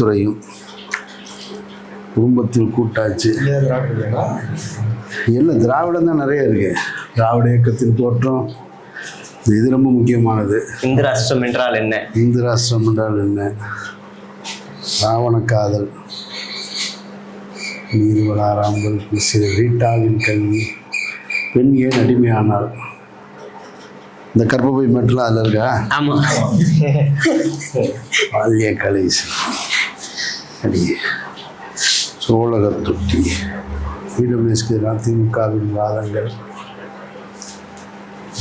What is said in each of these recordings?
துறையும் குடும்பத்தில் கூட்டாச்சு. இல்லை, திராவிடம் தான் நிறைய இருக்கு. திராவிட இயக்கத்தின் தோற்றம் இது ரொம்ப முக்கியமானது. இந்து ராஷ்டிரம் என்றால் என்ன? இந்து ராஷ்டிரம் என்றால் என்ன? ராவண காதல், நீர்வளாராம்பல், ரீட்டாவின் கல்வி, பெண் ஏன் அடிமையானார், இந்த கற்பப்பை மட்டும் அதில் இருக்கா? ஆமாம். பால்ய கலை அடி, சோழகர் தொட்டி, இடபிள்யூஎஸ்க்கு அதிமுகவின் வாதங்கள்,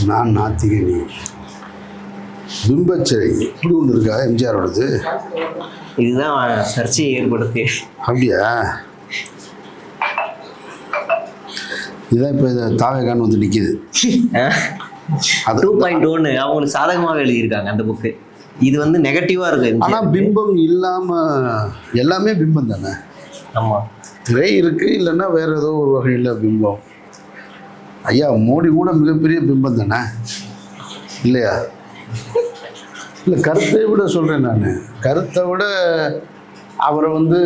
நான் நாத்திகனி, பிம்பச்சிறை இப்படி ஒன்று இருக்கா எம்ஜிஆரோடது? இதுதான் சர்ச்சையை ஏற்படுத்தி. அப்படியா? இதுதான் இப்போ தாவேகான்னு வந்து நிற்கிது. அது 2.1 அவங்களுக்கு சாதகமாக எழுதியிருக்காங்க அந்த புக்கு. இது வந்து நெகட்டிவாக இருக்குது. ஆனால் பிம்பம் இல்லாமல் எல்லாமே பிம்பம் தானே. ஆமாம், திரை இருக்குது, இல்லைன்னா வேறு ஏதோ ஒரு வகையில் பிம்பம். ஐயா மோடி கூட மிகப்பெரிய பிம்பம் தானே, இல்லையா? இல்லை, கருத்தை விட சொல்கிறேன் நான். கருத்தை விட அவரை வந்து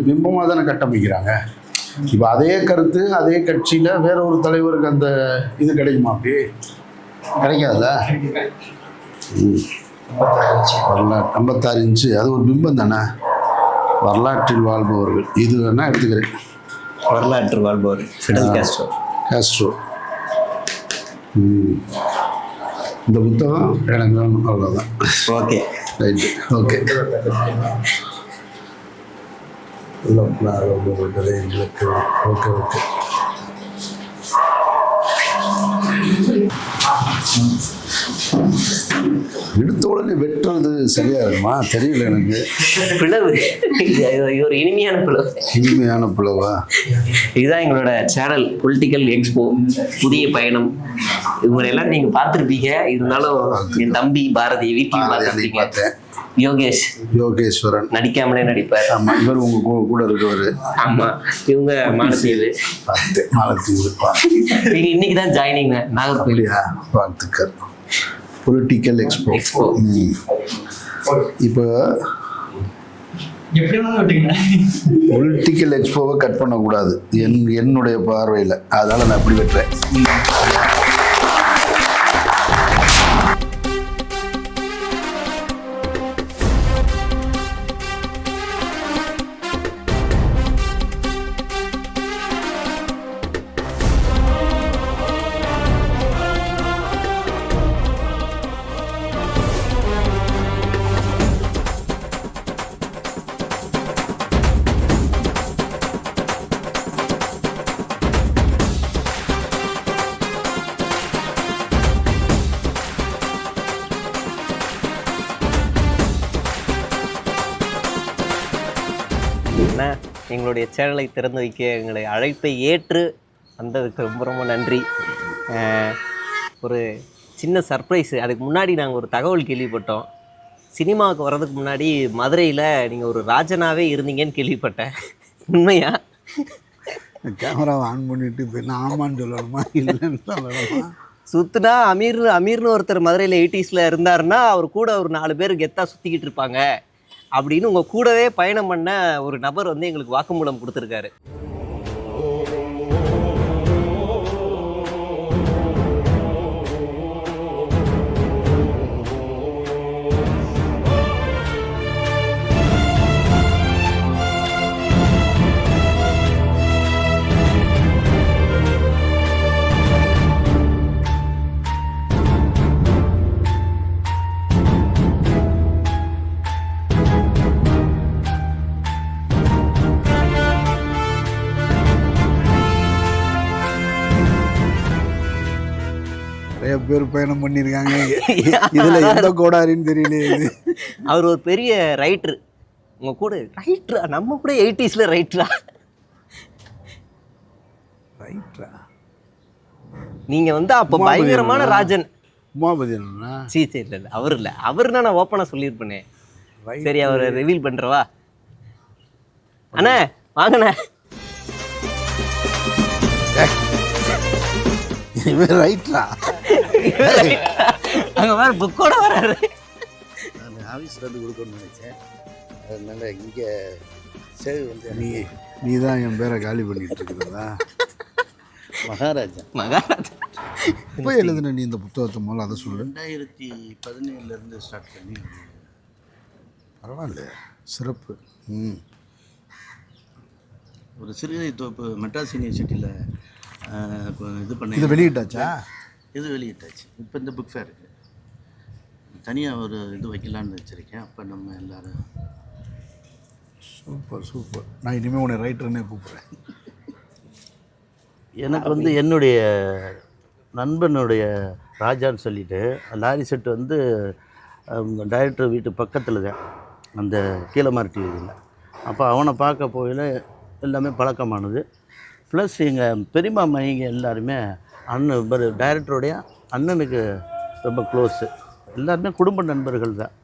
பிம்பமாக தானே கட்டமைக்கிறாங்க. இப்போ அதே கருத்து அதே கட்சியில் வேற ஒரு தலைவருக்கு அந்த இது கிடைக்குமா? அப்படி கிடைக்காதுல்ல. 56 இன்ச்சு அது ஒரு பிம்பம் தானே. வரலாற்றில் வாழ்பவர்கள் இது வேணா எடுத்துக்கிறேன். வரலாற்றில் வாழ்பவர் ஃபிடல் காஸ்ட்ரோ. இந்த புத்தகம் எனக்கு வேணும், அவ்வளோதான். Okay, right, okay. எங்களுக்கு ஓகே ஓகே. எடுத்த உடனே வெட்டுறது சரியா இருக்குமா தெரியல எனக்கு. பிளவு, ஒரு இனிமையான பிளவு. இனிமையான பிளவா? இதுதான் எங்களோட சேனல் பொலிட்டிக்கல் எக்ஸ்போ புதிய பயணம். இவங்களெல்லாம் நீங்க பார்த்துருப்பீங்க. இருந்தாலும் என் தம்பி பாரதி வீட்டையும் பார்த்துருப்பீங்க. யோகேஸ்வரன் நடிக்காமலே நடிப்பார். ஆமா, இவர் உங்க கூட இருக்கவர். ஆமா, இவங்க மாலத்தீவு. நீங்க இன்னைக்கு தான் ஜாயினிங் நாகர்கோயிலியா? வாழ்த்துக்கள். Political expo. இப்போ பொலிட்டிக்கல் எக்ஸ்போவை கட் பண்ணக்கூடாது என்னுடைய பார்வையில். அதனால நான் அப்படி வெட்டுறேன். எங்களுடைய சேனலை திறந்து வைக்க எங்களை அழைப்பை ஏற்று வந்ததுக்கு ரொம்ப ரொம்ப நன்றி. ஒரு சின்ன சர்ப்ரைஸு. அதுக்கு முன்னாடி நாங்கள் ஒரு தகவல் கேள்விப்பட்டோம். சினிமாவுக்கு வர்றதுக்கு முன்னாடி மதுரையில் நீங்கள் ஒரு ராஜனாவே இருந்தீங்கன்னு கேள்விப்பட்டேன். உண்மையா? கேமராவை ஆன் பண்ணிட்டு இப்போ நான் ஆமான்னு சொல்லணுமா இல்லைன்னு சொல்லணுமா? சுற்றுனா அமீர்னு ஒருத்தர் மதுரையில் 80s இருந்தாருன்னா அவர் கூட ஒரு 4 பேர் கெத்தாக சுற்றிக்கிட்டு இருப்பாங்க அப்படின்னு உங்கள் கூடவே பயணம் பண்ண ஒரு நபர் வந்து எங்களுக்கு வாக்குமூலம் கொடுத்துருக்காரு. நிறைய பேர் பயணம் பண்ணியிருக்காங்க. இதுல எந்த கோடாரின்னு தெரியல. அவர் ஒரு பெரிய ரைட்டர். உங்க கூட ரைட்டரா? நம்ம கூட 80s ரைட்டரா? நீங்க வந்து அப்ப பயங்கரமான ராஜன். உமாபதி இல்ல அவர் இல்ல. அவர்னா நான் ஓப்பனா சொல்லியிருப்பேனே. சரி, அவரை ரிவீல் பண்றவா? அண்ணா வாங்கண்ணே. ரைட்டரா? அங்க வேற புக்கோட வராரு. ஆஃபீஸ் ரெண்டு கொடுக்கணும்னு நினைச்சேன். அதனால் இங்கே சேவை வந்து நீ தான் என் பேரை காலி பண்ணிட்டு இருக்கிறதா? மகாராஜா எப்போ எழுதுன நீ இந்த புத்தகத்தை மூலம் அதை சொல்லு. 2017 ஸ்டார்ட் பண்ணி. பரவாயில்ல, சிறப்பு. ஒரு சிறுகதை தொகுப்பு மெட்ராஸ் யூனிவர்சிட்டியில் இது பண்ணி இதை வெளியிட்டாச்சா? இது வெளியிட்டாச்சு. இப்போ இந்த புக் ஃபேருக்கு தனியாக ஒரு இது வைக்கலான்னு வச்சுருக்கேன். அப்போ நம்ம எல்லோரும். Super super. நான் இனிமேல் உன்னை ரைட்டர்னே கூப்பிட்றேன். எனக்கு வந்து என்னுடைய நண்பனுடைய ராஜான்னு சொல்லிட்டு லாரி செட்டு வந்து டைரக்டர் வீட்டு பக்கத்தில் தான், அந்த கீழமார்ட்டி வீதியில். அப்போ அவனை பார்க்க போயில் எல்லாமே பழக்கமானது. ப்ளஸ் எங்கள் பெரியம்மா மைங்க எல்லாருமே அண்ணன் டைரக்டருடைய அண்ணனுக்கு ரொம்ப க்ளோஸு. எல்லாருமே குடும்ப நண்பர்கள் தான்.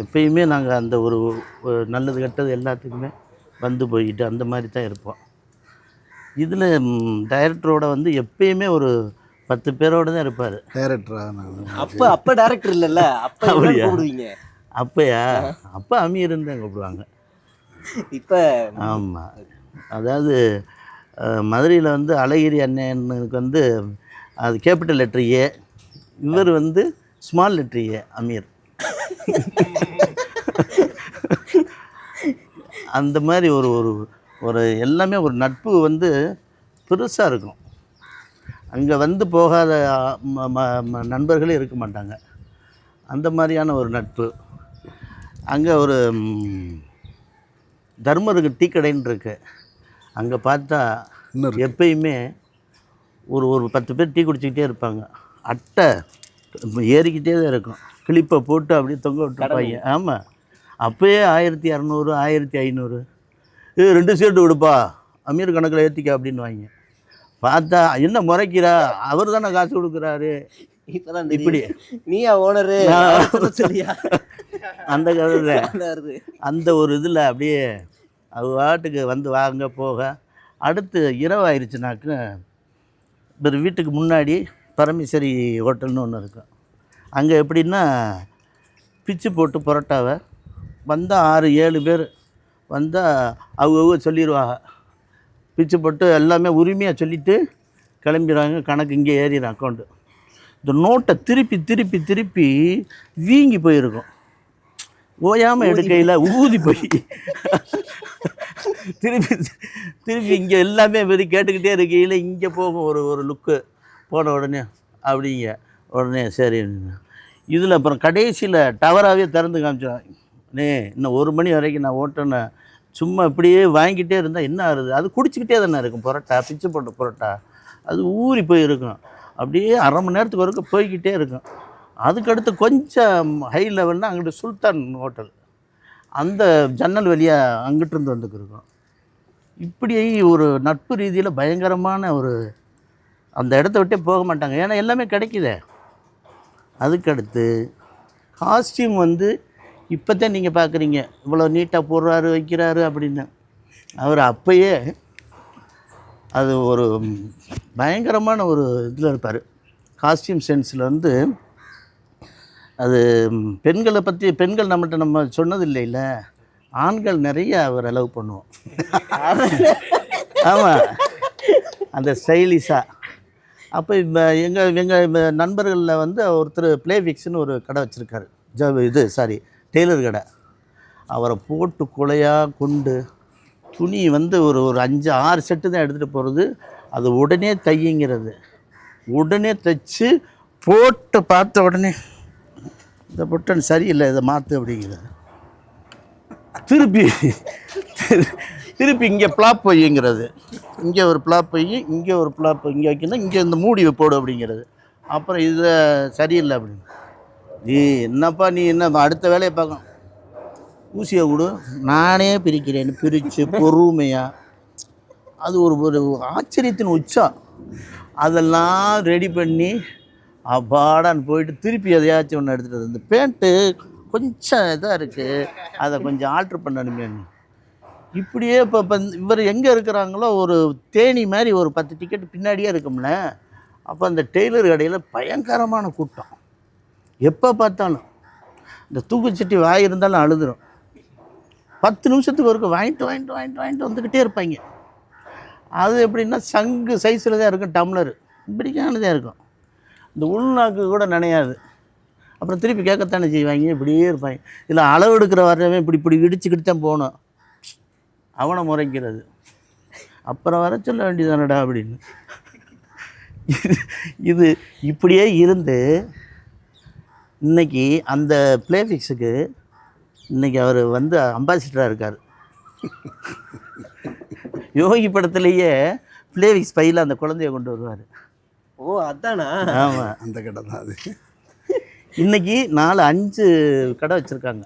எப்பயுமே நாங்கள் அந்த ஒரு நல்லது கெட்டது எல்லாத்துக்குமே வந்து போய்கிட்டு அந்த மாதிரி தான் இருப்போம். இதில் டைரக்டரோட வந்து எப்பயுமே ஒரு 10 பேரோடு தான் இருப்பார். டைரக்டரா? அப்போ டைரக்டர் இல்லைல்ல, அப்போ கூப்பிடுவீங்க. அப்போயா? அப்போ அமீர்னு தான் கூப்பிடுவாங்க. இப்போ ஆமாம், அதாவது மதுரையில் வந்து அழகிரி அண்ணனுக்கு வந்து அது கேபிட்டல் லெட்டர் ஏ, இவர் வந்து ஸ்மால் லெட்டர் ஏ, அமீர். அந்த மாதிரி ஒரு ஒரு ஒரு எல்லாமே ஒரு நட்பு வந்து பெருசாக இருக்கும். அங்கே வந்து போகாத நண்பர்களே இருக்க மாட்டாங்க. அந்த மாதிரியான ஒரு நட்பு. அங்கே ஒரு தர்மருக்கு டீ கடைன்னு இருக்குது. அங்கே பார்த்தா எப்பயுமே ஒரு 10 பேர் டீ குடிச்சிக்கிட்டே இருப்பாங்க. அட்டை ஏறிக்கிட்டே தான் இருக்கும். கிளிப்பை போட்டு அப்படியே தொங்க விட்டுருப்பாங்க. ஆமாம், அப்போயே 1200 1500 இது 2 ஷர்ட்டு கொடுப்பா, அமீர் கணக்கில் ஏற்றிக்க அப்படின்னு வாங்க. பார்த்தா என்ன முறைக்கிறா, அவர் தானே காசு கொடுக்குறாரு. இப்போதான் இப்படி நீயா ஓனரு சரியா? அந்த கதை அந்த ஒரு இதில் அப்படியே அது வாட்டுக்கு வந்து வாங்க போக. அடுத்து இரவு ஆயிடுச்சுனாக்க ஒரு வீட்டுக்கு முன்னாடி பரமேஸ்வரி ஹோட்டல்னு ஒன்று இருக்கும். அங்கே எப்படின்னா பிச்சு போட்டு பரோட்டாவை வந்தால் 6-7 பேர் வந்தால் அவங்க சொல்லிடுவாங்க. பிச்சு போட்டு எல்லாமே உரிமையாக சொல்லிவிட்டு கிளம்பிடுவாங்க. கணக்கு இங்கே ஏறிடும் அக்கௌண்ட்டு. இந்த நோட்டை திருப்பி திருப்பி திருப்பி வீங்கி போயிருக்கும். ஓயாமல் எடுக்கையில் ஊதி போய் திருப்பி திருப்பி இங்கே எல்லாமே வெறி கேட்டுக்கிட்டே இருக்கையில் இங்கே போகும் ஒரு லுக்கு. போன உடனே அப்படிங்க உடனே சரி. இதில் அப்புறம் கடைசியில் டவராகவே திறந்து காமிச்சோம். இன்னும் 1 மணி வரைக்கும் நான் ஓட்டேன்னு சும்மா இப்படியே வாங்கிட்டே இருந்தால் என்ன ஆகுது, அது குடிச்சிக்கிட்டே தானே இருக்கும். பரோட்டா பிச்சு போட்ட பரோட்டா அது ஊறி போயிருக்கும். அப்படியே 1/2 மணி நேரத்துக்கு வரைக்கும் போய்கிட்டே இருக்கும். அதுக்கடுத்து கொஞ்சம் ஹை லெவல்னால் அங்கிட்டு சுல்தான் ஹோட்டல், அந்த ஜன்னல் வழியாக அங்கிட்டிருந்து வந்துக்கிருக்கோம். இப்படி ஒரு நட்பு ரீதியில் பயங்கரமான ஒரு அந்த இடத்த விட்டே போக மாட்டாங்க. ஏன்னா எல்லாமே கிடைக்குதே. அதுக்கடுத்து காஸ்டியூம் வந்து இப்போ தான் நீங்கள் பார்க்குறீங்க இவ்வளோ நீட்டாக போடுறாரு வைக்கிறாரு அப்படின்னு. அவர் அப்போயே அது ஒரு பயங்கரமான ஒரு இதில் இருப்பார். காஸ்டியூம் சென்ஸில் வந்து அது பெண்களை பற்றி பெண்கள் நம்மகிட்ட நம்ம சொன்னது இல்லைல்ல, ஆண்கள் நிறைய அவர் அலோவ் பண்ணுவோம். ஆமாம், அந்த ஸ்டைலிஷாக. அப்போ எங்கள் நண்பர்களில் வந்து ஒருத்தர் ப்ளேஃபிக்ஸ்னு ஒரு கடை வச்சுருக்காரு. டெய்லர் கடை. அவரை போட்டு கொலையாக கொண்டு துணி வந்து ஒரு 5-6 செட்டு தான் எடுத்துகிட்டு போகிறது. அது உடனே தைங்கிறது. உடனே தைச்சு போட்டு பார்த்த உடனே இந்த பொட்டன் சரியில்லை, இதை மாற்று அப்படிங்கிறது. திருப்பி இங்கே பிளாப் வைங்கிறது. இங்கே ஒரு பிளாப் வை, இங்கே ஒரு பிளாப் இங்கே வைக்கணும், இங்கே இந்த மூடி போடு அப்படிங்கிறது. அப்புறம் இதை சரியில்லை அப்படின்னு. நீ என்னப்பா நீ என்ன அடுத்த வேலையை பார்க்கணும், ஊசியை கொடு நானே பிரிக்கிறேன்னு பிரித்து பொறுமையாக. அது ஒரு ஆச்சரியத்தின் உச்சம். அதெல்லாம் ரெடி பண்ணி அப்பாடான்னு போயிட்டு திருப்பி எதையாச்சும் ஒன்று எடுத்துகிட்டு இந்த பேண்ட்டு கொஞ்சம் இதாக இருக்குது, அதை கொஞ்சம் ஆல்ட்ரு பண்ணணுமே. இப்படியே இப்போ இவர் எங்கே இருக்கிறாங்களோ ஒரு தேனி மாதிரி ஒரு 10 டிக்கெட் பின்னாடியே இருக்கும்ல. அப்போ அந்த டெய்லர் கடையில் பயங்கரமான கூட்டம். எப்போ பார்த்தாலும் இந்த தூக்குச்சட்டி வாய் இருந்தாலும் அழுதுடும். 10 நிமிஷத்துக்கு ஒருக்க வாங்கிட்டு வந்துக்கிட்டே இருப்பாங்க. அது எப்படின்னா சங்கு சைஸில் தான் இருக்கும், டம்ளர் இப்படிக்கானதாக இருக்கும், இந்த உள்நாக்கு கூட நனையாது. அப்புறம் திருப்பி கேட்கத்தானே செய்வாங்க, இப்படியே இருப்பாங்க. இல்லை அளவு எடுக்கிற வரவே இப்படி இடிச்சுக்கிட்டு தான் போகணும், அவனை முறைக்கிறது. அப்புறம் வர சொல்ல வேண்டியதானடா அப்படின்னு. இது இப்படியே இருந்து இன்றைக்கி அந்த ப்ளேஃபிக்ஸுக்கு இன்றைக்கி அவர் வந்து அம்பாசிடராக இருக்கார். யோகி படத்துலேயே ப்ளேவிக்ஸ் பையில் அந்த குழந்தைய கொண்டு வருவார். ஓ அதானா? ஆமாம், அந்த கடை தான் அது. இன்றைக்கி 4-5 கடை வச்சுருக்காங்க,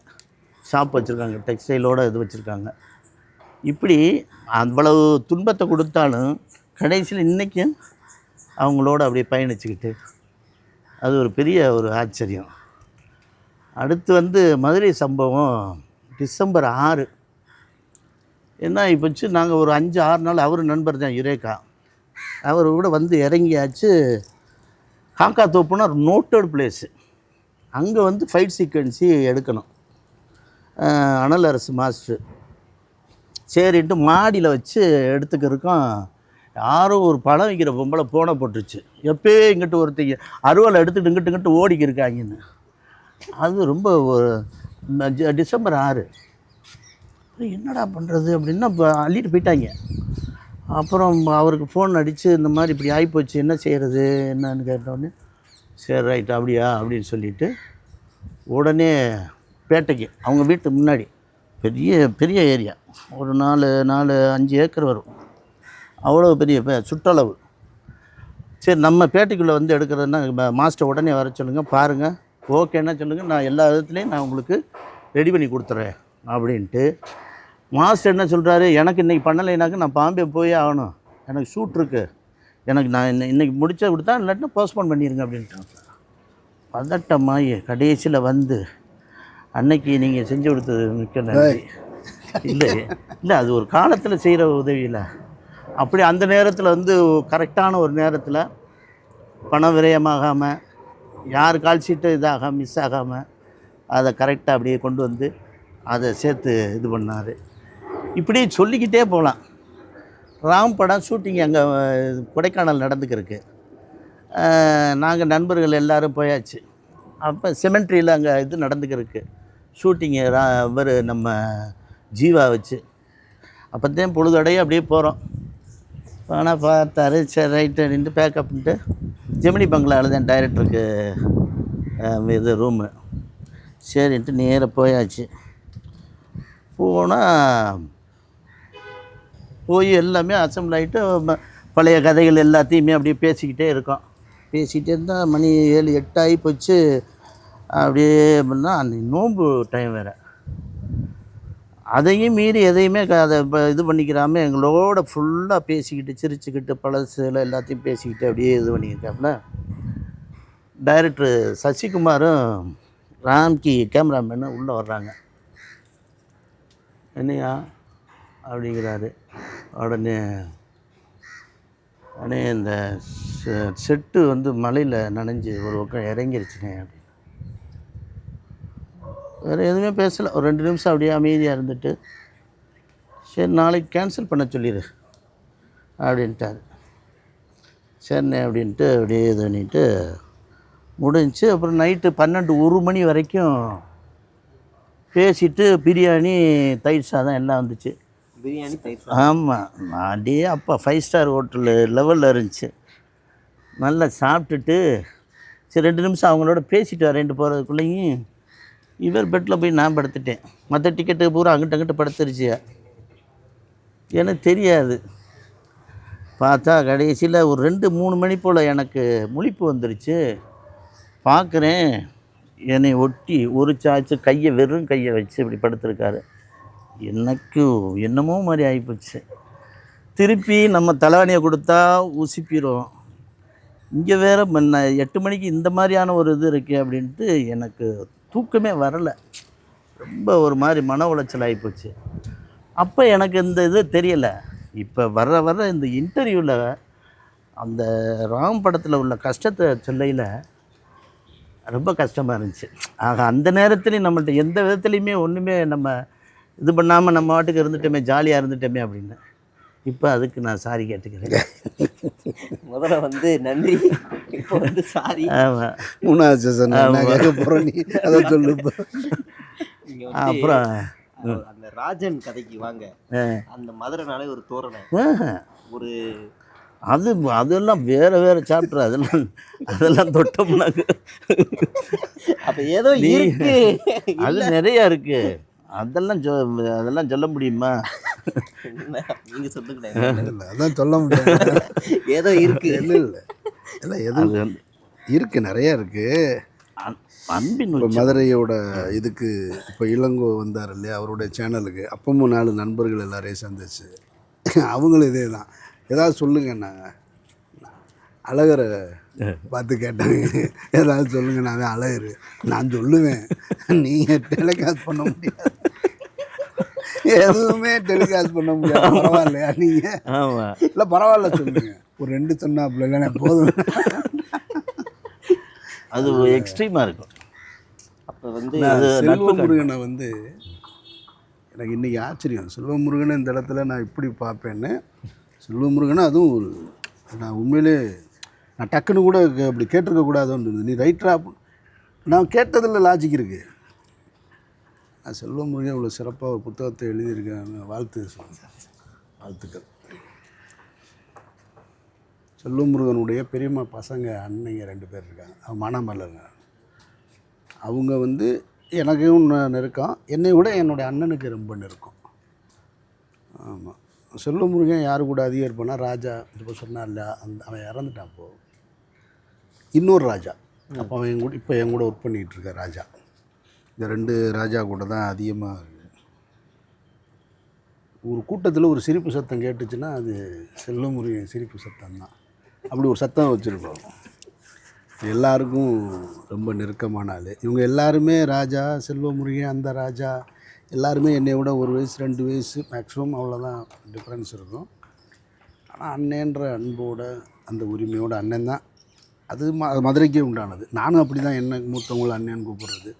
ஷாப் வச்சுருக்காங்க, டெக்ஸ்டைலோடு இது வச்சுருக்காங்க. இப்படி அவ்வளவு துன்பத்தை கொடுத்தாலும் கடைசியில் இன்றைக்கும் அவங்களோட அப்படியே பயணிச்சுக்கிட்டு, அது ஒரு பெரிய ஒரு ஆச்சரியம். அடுத்து வந்து மதுரை சம்பவம் டிசம்பர் 6. என்ன இப்போச்சு, நாங்கள் ஒரு 5-6 நாள் அவர் நண்பர் தான் யுரேகா, அவர் கூட வந்து இறங்கியாச்சு. காக்கா தோப்புன்னா ஒரு நோட்டட் பிளேஸு, அங்கே வந்து ஃபைட் சீக்வன்ஸி எடுக்கணும். அனல் அரசு மாஸ்டர் சரின்ட்டு மாடியில் வச்சு எடுத்துக்கிறதுக்கும் யாரோ ஒரு படம் வைக்கிற பொம்பளை போனை போட்டுருச்சு. எப்போயே இங்கிட்டு ஒருத்தங்க அருவாலை எடுத்துகிட்டு இங்கிட்டு ஓடிக்கி இருக்காங்கன்னு. அது ரொம்ப ஒரு டிசம்பர் 6. என்னடா பண்ணுறது அப்படின்னா இப்போ அள்ளிட்டு போயிட்டாங்க. அப்புறம் அவருக்கு ஃபோன் அடித்து இந்த மாதிரி இப்படி ஆகிப்போச்சு, என்ன செய்கிறது என்னன்னு கேட்டோடனே, சரி ரைட் அப்படியா அப்படின்னு சொல்லிவிட்டு உடனே பேட்டைக்கு, அவங்க வீட்டு முன்னாடி பெரிய ஏரியா, ஒரு 4-5 ஏக்கர் வரும், அவ்வளோ பெரிய சுற்றளவு. சரி நம்ம பேட்டைக்குள்ளே வந்து எடுக்கிறதுனா மாஸ்டர் உடனே வர சொல்லுங்கள், பாருங்கள் ஓகேன்னா சொல்லுங்கள், நான் எல்லா விதத்துலேயும் நான் உங்களுக்கு ரெடி பண்ணி கொடுத்துட்றேன் அப்படின்ட்டு. மாஸ்டர் என்ன சொல்கிறாரு, எனக்கு இன்றைக்கி பண்ணலைனாக்க நான் பாம்பே போய் ஆகணும், எனக்கு ஷூட் இருக்குது, எனக்கு நான் இன்றைக்கி முடிச்ச கொடுத்தா இல்லாட்டினா போஸ்ட்போன் பண்ணிடுங்க அப்படின்ட்டாங்க. பதட்டமாயி கடைசியில் வந்து, அன்னைக்கு நீங்கள் செஞ்சு கொடுத்தது மிக்க நன்றி. இல்லை அது ஒரு காலத்தில் செய்கிற உதவியில், அப்படி அந்த நேரத்தில் வந்து கரெக்டான ஒரு நேரத்தில் பணம் விரயமாகாமல், யார் கால் ஷீட்டு இதாகாமல் மிஸ் ஆகாமல் அதை கரெக்டாக அப்படியே கொண்டு வந்து அதை சேர்த்து இது பண்ணார். இப்படி சொல்லிக்கிட்டே போகலாம். ராம் படம் ஷூட்டிங் அங்கே கொடைக்கானல் நடந்துக்கிருக்கு. நாங்கள் நண்பர்கள் எல்லோரும் போயாச்சு. அப்போ செமெண்ட்ரியில் அங்கே இது நடந்துக்கிருக்கு ஷூட்டிங்கு, இவர் நம்ம ஜீவா வச்சு. அப்போ தான் பொழுதடையே அப்படியே போகிறோம். ஆனால் பார்த்தாரு, சரி ரைட்டு நின்று பேக்கப்ன்ட்டு ஜெமினி பங்களாவில் தான் டைரக்டருக்கு இது ரூமு. சரின்ட்டு நேராக போயாச்சு. போய் எல்லாமே அசம்பிள் ஆகிட்டு பழைய கதைகள் எல்லாத்தையுமே அப்படியே பேசிக்கிட்டே இருக்கோம். பேசிக்கிட்டே இருந்தால் மணி 7-8 ஆகி போச்சு. அப்படியே அப்படின்னா அன்றைக்கி நோன்பு டைம் வேறு, அதையும் மீறி எதையுமே அதை இது பண்ணிக்கிறாமல் எங்களோட ஃபுல்லாக பேசிக்கிட்டு சிரிச்சுக்கிட்டு பழசில் எல்லாத்தையும் பேசிக்கிட்டு அப்படியே இது பண்ணிக்கிட்டாப்புல. டைரக்டர் சசிகுமாரும் ராம்கி கேமராமேனும் உள்ளே வர்றாங்க. என்னையா அப்படிங்கிறாரு. உடனே இந்த செட்டு வந்து மலையில் நனைஞ்சு ஒரு பக்கம் இறங்கிருச்சுனே அப்படி. வேறு எதுவுமே பேசலை. ஒரு 2 நிமிஷம் அப்படியே அமைதியாக இருந்துட்டு, சரி நாளைக்கு கேன்சல் பண்ண சொல்லிடு அப்படின்ட்டார். சரிண்ணே அப்படின்ட்டு அப்படியே இது பண்ணிட்டு முடிஞ்சு. அப்புறம் நைட்டு 12-1 மணி வரைக்கும் பேசிட்டு பிரியாணி தயிர் சாதம் எல்லாம் வந்துச்சு. பிரியாணி தயிர்? ஆமாம், அப்படியே அப்போ 5 ஸ்டார் ஹோட்டலு லெவலில் இருந்துச்சு. நல்லா சாப்பிட்டுட்டு சரி 2 நிமிஷம் அவங்களோட பேசிட்டு வரேன்ட்டு போகிறதுக்குள்ளேயும் இவர் பெட்டில் போய் நான் படுத்துட்டேன். மற்ற டிக்கெட்டு பூரா அங்கிட்ட படுத்துருச்சு. எனக்கு தெரியாது. பார்த்தா கடைசியில் ஒரு 2-3 மணி போல் எனக்கு முழிப்பு வந்துருச்சு. பார்க்குறேன், என்னை ஒட்டி ஒரு சாய்ச்சி கையை வெறும் கையை வச்சு இப்படி படுத்துருக்காரு. எனக்கு என்னமோ மாதிரி ஆகிப்போச்சு. திருப்பி நம்ம தலைவணியை கொடுத்தா உசிப்பிடும். இங்கே வேறு 8 மணிக்கு இந்த மாதிரியான ஒரு இது இருக்குது அப்படின்ட்டு எனக்கு தூக்கமே வரலை. ரொம்ப ஒரு மாதிரி மன உளைச்சல் ஆகிப்போச்சு. அப்போ எனக்கு இந்த இது தெரியலை. இப்போ வர இந்த இன்டர்வியூவில் அந்த ராம் படத்தில் உள்ள கஷ்டத்தை சொல்லையில் ரொம்ப கஷ்டமாக இருந்துச்சு. ஆக அந்த நேரத்துலேயும் நம்மள்ட்ட எந்த விதத்துலேயுமே ஒன்றுமே நம்ம இது பண்ணாமல் நம்ம வாட்டுக்கு இருந்துட்டோமே, ஜாலியாக இருந்துட்டோமே அப்படின்னு. இப்போ அதுக்கு நான் சாரி கேட்டுக்கிறேன். முதல்ல வந்து நன்றி, இப்போ வந்து சாரி. ஆமாம். 3வது சீசன் என்ன கேட்க போகிறோம் நீ அதை சொல்லு. நீங்க வந்து அப்புறம் அந்த ராஜன் கதைக்கு வாங்க. அந்த மதுரைனாலே ஒரு தோரணை, ஒரு அதெல்லாம் வேறு சாப்டர். அதெல்லாம் தொட்டோம்னாக்க அப்ப ஏதோ இருக்கு. அது நிறையா இருக்குது. அதெல்லாம் சொல்ல முடியுமா? நீங்க சொல்லுங்க. இல்லை அதான் சொல்ல முடியாது. ஏதோ இருக்கு. இல்லை எதுவும் இருக்குது, நிறையா இருக்குது. அன்பின் இப்போ மதுரையோட இதுக்கு இப்போ இளங்கோ வந்தார் இல்லையா, அவருடைய சேனலுக்கு அப்பமும் 4 நண்பர்கள் எல்லாரையும் சந்திச்சு அவங்களும் இதே தான். ஏதாவது சொல்லுங்கண்ணா, அழகரை பார்த்து கேட்டாங்க, ஏதாவது சொல்லுங்க. நான் அழகர் நான் சொல்லுவேன், நீங்கள் டெலிகாஸ்ட் பண்ண முடியாது, எதுவுமே டெலிகாஸ்ட் பண்ண முடியாது. பரவாயில்லையா நீங்கள்? ஆமாம். இல்லை பரவாயில்ல சொல்லுங்க, ஒரு 2 சொன்னாப்புல இல்லைன்னா போதும். அது எக்ஸ்ட்ரீமாக இருக்கும். அப்போ வந்து செல்வமுருகனை வந்து எனக்கு இன்றைக்கி ஆச்சரியம். செல்வமுருகனை இந்த இடத்துல நான் இப்படி பார்ப்பேன்னு. செல்வமுருகனை அதுவும் ஒரு நான் உண்மையிலே நான் டக்குன்னு கூட அப்படி கேட்டிருக்கக்கூடாதுன்னு இருந்தது. நீ ரைட்டரா? நான் கேட்டதில் லாஜிக் இருக்குது. நான் செல்வமுருகன் இவ்வளோ சிறப்பாக ஒரு புத்தகத்தை எழுதியிருக்காங்க. வாழ்த்துக்கள். செல்வமுருகனுடைய பெரியம்மா பசங்க அண்ணங்க 2 பேர் இருக்காங்க. அவங்க மானாமல்லங்க. அவங்க வந்து எனக்கும் நெருக்கம், என்னை விட என்னுடைய அண்ணனுக்கு ரொம்ப நெருக்கம். ஆமாம். செல்வமுருகன் யார் கூட அதிகம் இருப்பான்னா, ராஜா இப்போ சொன்னார்ல, அவன் இறந்துட்டான். அப்போது இன்னொரு ராஜா, அப்போ அவன் என் கூட இப்போ என் கூட ஒர்க் பண்ணிகிட்டு இருக்க ராஜா. இந்த 2 ராஜா கூட தான் அதிகமாக இருக்குது. ஒரு கூட்டத்தில் ஒரு சிரிப்பு சத்தம் கேட்டுச்சுன்னா அது செல்வமுருகன் சிரிப்பு சத்தம் தான். அப்படி ஒரு சத்தம் வச்சுருக்கோம். எல்லாருக்கும் ரொம்ப நெருக்கமான ஆள். இவங்க எல்லாருமே ராஜா, செல்வமுருகன், அந்த ராஜா எல்லாருமே என்னை விட 1 வயசு 2 வயசு மேக்ஸிமம், அவ்வளோதான் டிஃப்ரென்ஸ் இருக்கும். ஆனால் அண்ணன்ற அன்போட அந்த உரிமையோட அண்ணன் தான். அது மதுரைக்கே உண்டானது. நானும் அப்படி தான் என்ன மூத்தவங்களை அண்ணன் கூப்பிட்றது.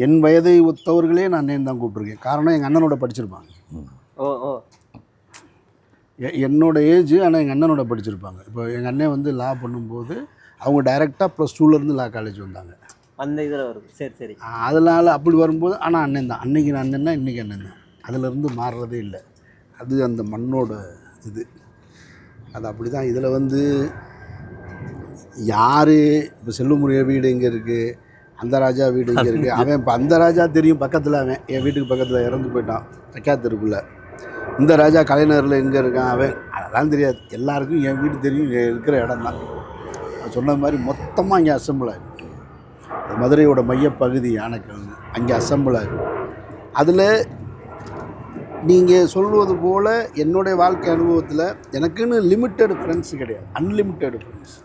என் வயதை ஒத்தவர்களே நான் அண்ணன் தான் கூப்பிட்ருக்கேன். காரணம் எங்கள் அண்ணனோட படிச்சிருப்பாங்க. என்னோட ஏஜ், ஆனால் எங்கள் அண்ணனோட படிச்சிருப்பாங்க. இப்போ எங்கள் அண்ணன் வந்து லா பண்ணும்போது அவங்க டைரெக்டாக +2 லா காலேஜ் வந்தாங்க. அந்த இதில் வருது. சரி சரி. அதனால் அப்படி வரும்போது ஆனால் அண்ணன் தான். அன்றைக்கி நான் அண்ணன் தான், இன்றைக்கி அண்ணன் தான். அதிலேருந்து மாறுறதே இல்லை. அது அந்த மண்ணோட இது. அது அப்படி தான். இதில் வந்து யார் இப்போ செல்வமுருகன் வீடு எங்கே இருக்குது, அந்த ராஜா வீடு எங்கே இருக்குது, அவன் இப்போ அந்த ராஜா தெரியும் பக்கத்தில், அவன் என் வீட்டுக்கு பக்கத்தில் இறந்து போயிட்டான் தக்காத்திற்குள்ளே. இந்த ராஜா கலைநகரில் எங்கே இருக்கான், அவன் அதெல்லாம் தெரியாது. எல்லாருக்கும் என் வீடு தெரியும், இருக்கிற இடம் தான். நான் சொன்ன மாதிரி மொத்தமாக இங்கே அசம்பிள் ஆகிடும். மதுரையோட மையப்பகுதி யானைக்கிழங்கு, அங்கே அசம்பிள் ஆகிடும். அதில் நீங்கள் சொல்வது போல் என்னுடைய வாழ்க்கை அனுபவத்தில் எனக்குன்னு லிமிட்டட் ஃப்ரெண்ட்ஸ் கிடையாது, அன்லிமிட்டெட் ஃப்ரெண்ட்ஸ்.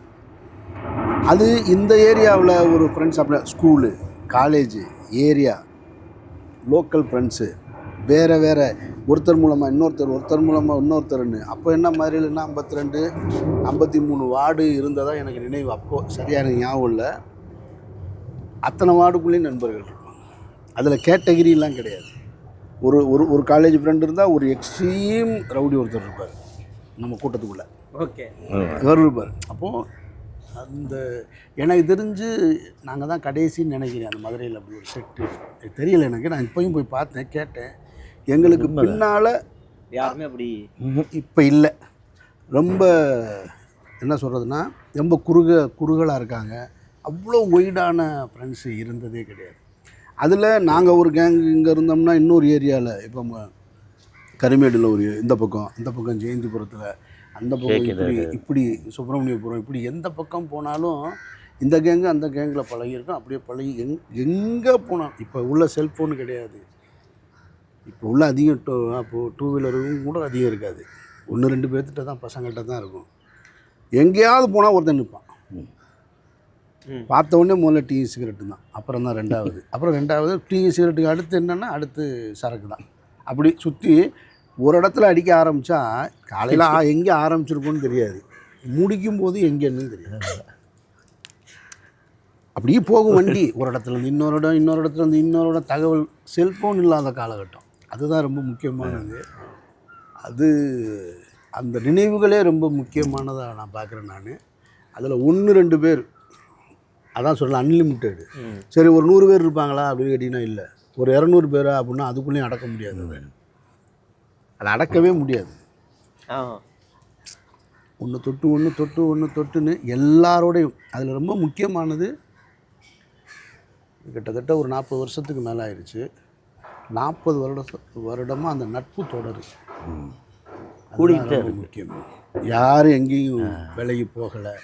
அது இந்த ஏரியாவில் ஒரு ஃப்ரெண்ட்ஸ், அப்படி school, college, area, local friends, வேறு ஒருத்தர் மூலமாக இன்னொருத்தர், ஒருத்தர் மூலமாக இன்னொருத்தர்னு. அப்போ என்ன மாதிரிலன்னா 52 53 வார்டு இருந்ததாக எனக்கு நினைவு. அப்போது சரியான ஞாபகம் இல்லை. அத்தனை வார்டுக்குள்ளேயும் நண்பர்கள் இருப்பாங்க. அதில் கேட்டகிரிலாம் கிடையாது. ஒரு ஒரு ஒரு காலேஜ் ஃப்ரெண்டு இருந்தால் ஒரு எக்ஸ்ட்ரீம் ரவுடி ஒருத்தர் இருப்பார் நம்ம கூட்டத்துக்குள்ளே. ஓகே, இவர் இருப்பார். அப்போது அந்த எனக்கு தெரிஞ்சு நாங்கள் தான் கடைசின்னு நினைக்கிறேன் அந்த மதுரையில் அப்படி ஒரு செட்டு. தெரியல எனக்கு, நான் இப்போயும் போய் பார்த்தேன், கேட்டேன். எங்களுக்கு பின்னால் யாருமே அப்படி இப்போ இல்லை. ரொம்ப என்ன சொல்கிறதுனா ரொம்ப குறுகலாக இருக்காங்க. அவ்வளோ ஒய்டான ஃப்ரெண்ட்ஸு இருந்ததே கிடையாது. அதில் நாங்கள் ஒரு கேங் இங்கே இருந்தோம்னா இன்னொரு ஏரியாவில், இப்போ கரிமேடில் ஒரு இந்த பக்கம் ஜெயந்திபுரத்தில், அந்த பக்கம் இப்படி சுப்பிரமணியபுரம், இப்படி எந்த பக்கம் போனாலும் இந்த கேங்கு அந்த கேங்கில் பழகியிருக்கோம். அப்படியே பழகி எங்கே போனோம். இப்போ உள்ள செல்ஃபோனு கிடையாது. இப்போ உள்ள அதிகம் அப்போது 2 வீலரும் கூட அதிகம் இருக்காது. 1-2 பேர்த்திட்ட தான், பசங்கள்கிட்ட தான் இருக்கும். எங்கேயாவது போனால் ஒருத்தன் நிற்பான். பார்த்த உடனே முதல்ல டீ சிகரெட்டு தான், அப்புறம் தான் ரெண்டாவது டீ சிகரெட்டுக்கு அடுத்து என்னென்னா அடுத்து சரக்கு தான். அப்படி சுற்றி ஒரு இடத்துல அடிக்க ஆரம்பித்தா காலையில் எங்கே ஆரம்பிச்சிருக்கோன்னு தெரியாது, முடிக்கும் போது எங்கேன்னு தெரியாது. அப்படியே போகும் வண்டி ஒரு இடத்துலேருந்து இன்னொரு இடத்துலேருந்து இன்னொரு இடம். தகவல் செல்ஃபோன் இல்லாத காலகட்டம். அதுதான் ரொம்ப முக்கியமானது. அது அந்த நினைவுகளே ரொம்ப முக்கியமானதாக நான் பார்க்குறேன் நான். அதில் 1-2 பேர் அதான் சொல்லலாம் அன்லிமிட்டெடு. சரி ஒரு 100 பேர் இருப்பாங்களா அப்படின்னு கேட்டிங்கன்னா இல்லை. ஒரு 200 பேரா அப்படின்னா அதுக்குள்ளேயும் அடக்க முடியாது. அதை அடக்கவே முடியாது. ஒன்று தொட்டுன்னு எல்லாரோடையும். அதில் ரொம்ப முக்கியமானது கிட்டத்தட்ட ஒரு 40 வருஷத்துக்கு மேலே ஆயிடுச்சு. 40 வருடமாக அந்த நட்பு தொடரு. கூடிக்கிட்டே ரொம்ப முக்கியம். யாரும் எங்கேயும் விலகி போகலை.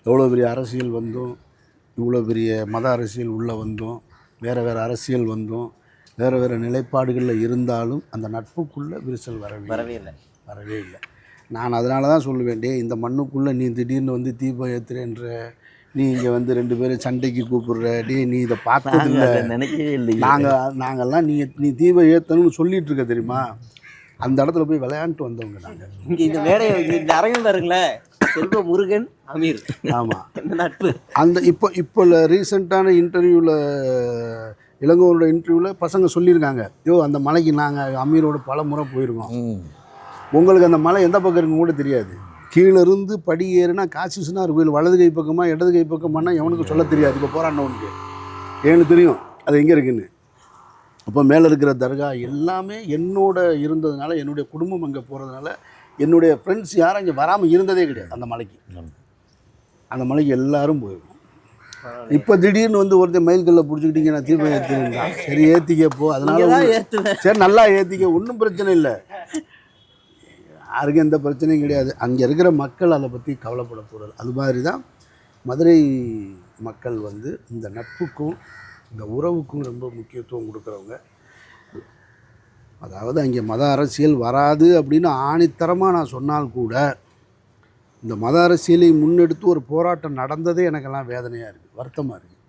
எவ்வளோ பெரிய அரசியல் வந்தோம், இவ்வளோ பெரிய மத அரசியல் உள்ளே வந்தோம், வேறு அரசியல் வந்தோம், வேறு நிலைப்பாடுகளில் இருந்தாலும் அந்த நட்புக்குள்ளே விரிசல் வரவே இல்லை. நான் அதனால தான் சொல்லுவேன், இந்த மண்ணுக்குள்ளே நீ திடீர்னு வந்து தீபம் ஏற்றுறேன்ற, நீ இங்கே வந்து 2 பேரும் சண்டைக்கு கூப்பிடுற, நீ இதை பார்த்ததில்லை, நினைக்கவே இல்லை. நாங்கள்லாம் நீ தீபம் ஏற்றணும்னு சொல்லிகிட்டு இருக்க தெரியுமா? அந்த இடத்துல போய் விளையாண்டுட்டு வந்தவங்க நாங்கள். இங்கே இந்த மேடை இந்த அரங்கம் பாருங்களேன், செல்வ முருகன் அமீர். ஆமாம், இந்த நட்பு. அந்த இப்போ ரீசெண்டான இன்டர்வியூவில், இளங்கோவனோட இன்டர்வியூவில் பசங்க சொல்லியிருக்காங்க, அந்த மலைக்கு நாங்கள் அமீரோட பல முறை போயிருக்கோம். உங்களுக்கு அந்த மலை எந்த பக்கம் இருக்குன்னு கூட தெரியாது. கீழே இருந்து படி ஏறுனா காசி விஸ்வநாதர் கோயில் வலது கை பக்கமா இடது கை பக்கமானா எவனுக்கு சொல்ல தெரியாது. இப்போ போராடினவனுக்கு எனக்கு தெரியும் அது எங்கே இருக்குன்னு. அப்போ மேலே இருக்கிற தர்கா எல்லாமே என்னோட இருந்ததுனால, என்னுடைய குடும்பம் அங்கே போகிறதுனால, என்னுடைய ஃப்ரெண்ட்ஸ் யாரும் இங்கே வராமல் இருந்ததே கிடையாது. அந்த மலைக்கு எல்லாரும் போயிருக்கோம். இப்போ திடீர்னு வந்து ஒருத்தர் மயில்கல்ல பிடிச்சிக்கிட்டீங்க, நான் தீபம் ஏற்றுறேன். சரி ஏற்றிக்க போ, அதனால சரி நல்லா ஏற்றிக்க, ஒன்றும் பிரச்சனை இல்லை, யாருக்கும் எந்த பிரச்சனையும் கிடையாது. அங்கே இருக்கிற மக்கள் அதை பற்றி கவலைப்பட போகிறது. அது மாதிரி தான் மதுரை மக்கள் வந்து இந்த நட்புக்கும் இந்த உறவுக்கும் ரொம்ப முக்கியத்துவம் கொடுக்குறவங்க. அதாவது அங்கே மத அரசியல் வராது அப்படின்னு ஆணித்தரமாக நான் சொன்னால் கூட, இந்த மத அரசியலை முன்னெடுத்து ஒரு போராட்டம் நடந்ததே எனக்கெல்லாம் வேதனையாக இருக்குது, வருத்தமாக இருக்குது.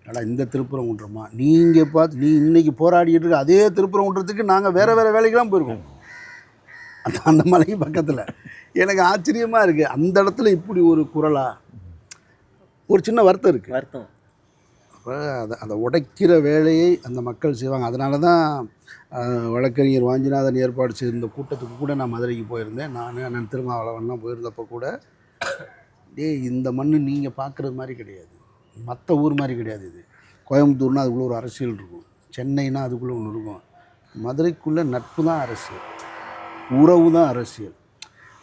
ஆனால் இந்த திருப்பரங்குன்றமா நீங்கள் பார்த்து நீ இன்றைக்கி போராடிட்டு இருக்க அதே திருப்பரங்குன்றத்துக்கு நாங்கள் வேறு வேலைக்கெல்லாம் போயிருக்கோம். அந்த மலைக்கு பக்கத்தில். எனக்கு ஆச்சரியமாக இருக்குது, அந்த இடத்துல இப்படி ஒரு குரலா, ஒரு சின்ன வருத்தம் இருக்குது. அப்போ அதை உடைக்கிற வேலையை அந்த மக்கள் செய்வாங்க. அதனால தான் வழக்கறிஞர் வாஞ்சிநாதன் ஏற்பாடு செய்திருந்த கூட்டத்துக்கு கூட நான் மதுரைக்கு போயிருந்தேன். நான் அண்ணன் திருமாவளவன்லாம் போயிருந்தப்போ கூட, இந்த மண் நீங்கள் பார்க்குறது மாதிரி கிடையாது, மற்ற ஊர் மாதிரி கிடையாது. இது கோயம்புத்தூர்னால் அதுக்குள்ளே ஒரு அரசியல் இருக்கும், சென்னைனா அதுக்குள்ளே ஒன்று இருக்கும். மதுரைக்குள்ளே நட்பு தான் அரசியல், உறவு தான் அரசியல்.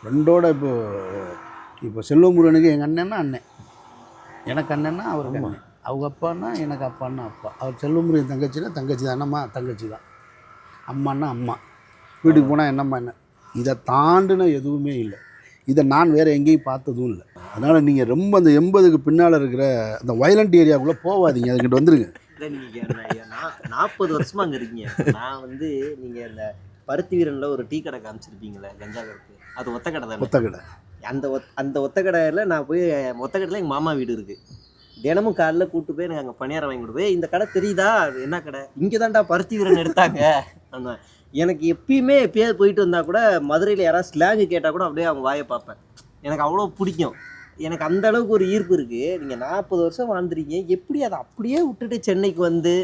ரெண்டோட இப்போ செல்வமுருகனுக்கு எங்கள் அண்ணன்னா அண்ணன், எனக்கு அண்ணன்னா அவருக்கு அண்ணன், அவங்க அப்பான்னா எனக்கு அப்பான்னா அப்பா. அவர் செல்வமுருகன் தங்கச்சின்னா தங்கச்சி தான், என்னம்மா தங்கச்சி தான், அம்மானா அம்மா, வீட்டுக்கு போனால் என்னம்மா என்ன. இதை தாண்டின எதுவுமே இல்லை. இதை நான் வேறு எங்கேயும் பார்த்ததும் இல்லை. அதனால் நீங்கள் ரொம்ப அந்த 80க்கு பின்னால் இருக்கிற அந்த வயலண்ட் ஏரியாவுக்குள்ளே போகாதீங்க, அதுக்கிட்ட வந்துடுங்க. நீங்கள் 40 வருஷமாக அங்கே இருக்கீங்க. நான் வந்து நீங்கள் இந்த பருத்தி வீரனில் ஒரு டீ கடை காமிச்சிருப்பீங்களே, கஞ்சா கருப்பு, அது ஒத்த கடை தான். ஒத்த கடை. அந்த ஒத்த கடையில் நான் போய், ஒத்த கடையில் எங்கள் மாமா வீடு இருக்குது. தினமும் காலையில் கூப்பிட்டு போய் எனக்கு அங்கே பணியாரம் வாங்கி கொடுப்பேன். இந்த கடை தெரியுதா, என்ன கடை, இங்கே தான்டா பருத்தி வீரன் எடுத்தாங்க. ஆனால் எனக்கு எப்பயாவது போயிட்டு வந்தால் கூட மதுரையில் யாராவது ஸ்லாங்கு கேட்டால் கூட அப்படியே அவங்க வாயை பார்ப்பேன். எனக்கு அவ்வளோ பிடிக்கும். எனக்கு அந்த அளவுக்கு ஒரு ஈர்ப்பு இருக்குது. நீங்கள் 40 வருஷம் வாழ்ந்துருக்கீங்க, எப்படி அதை அப்படியே விட்டுட்டு சென்னைக்கு வந்து?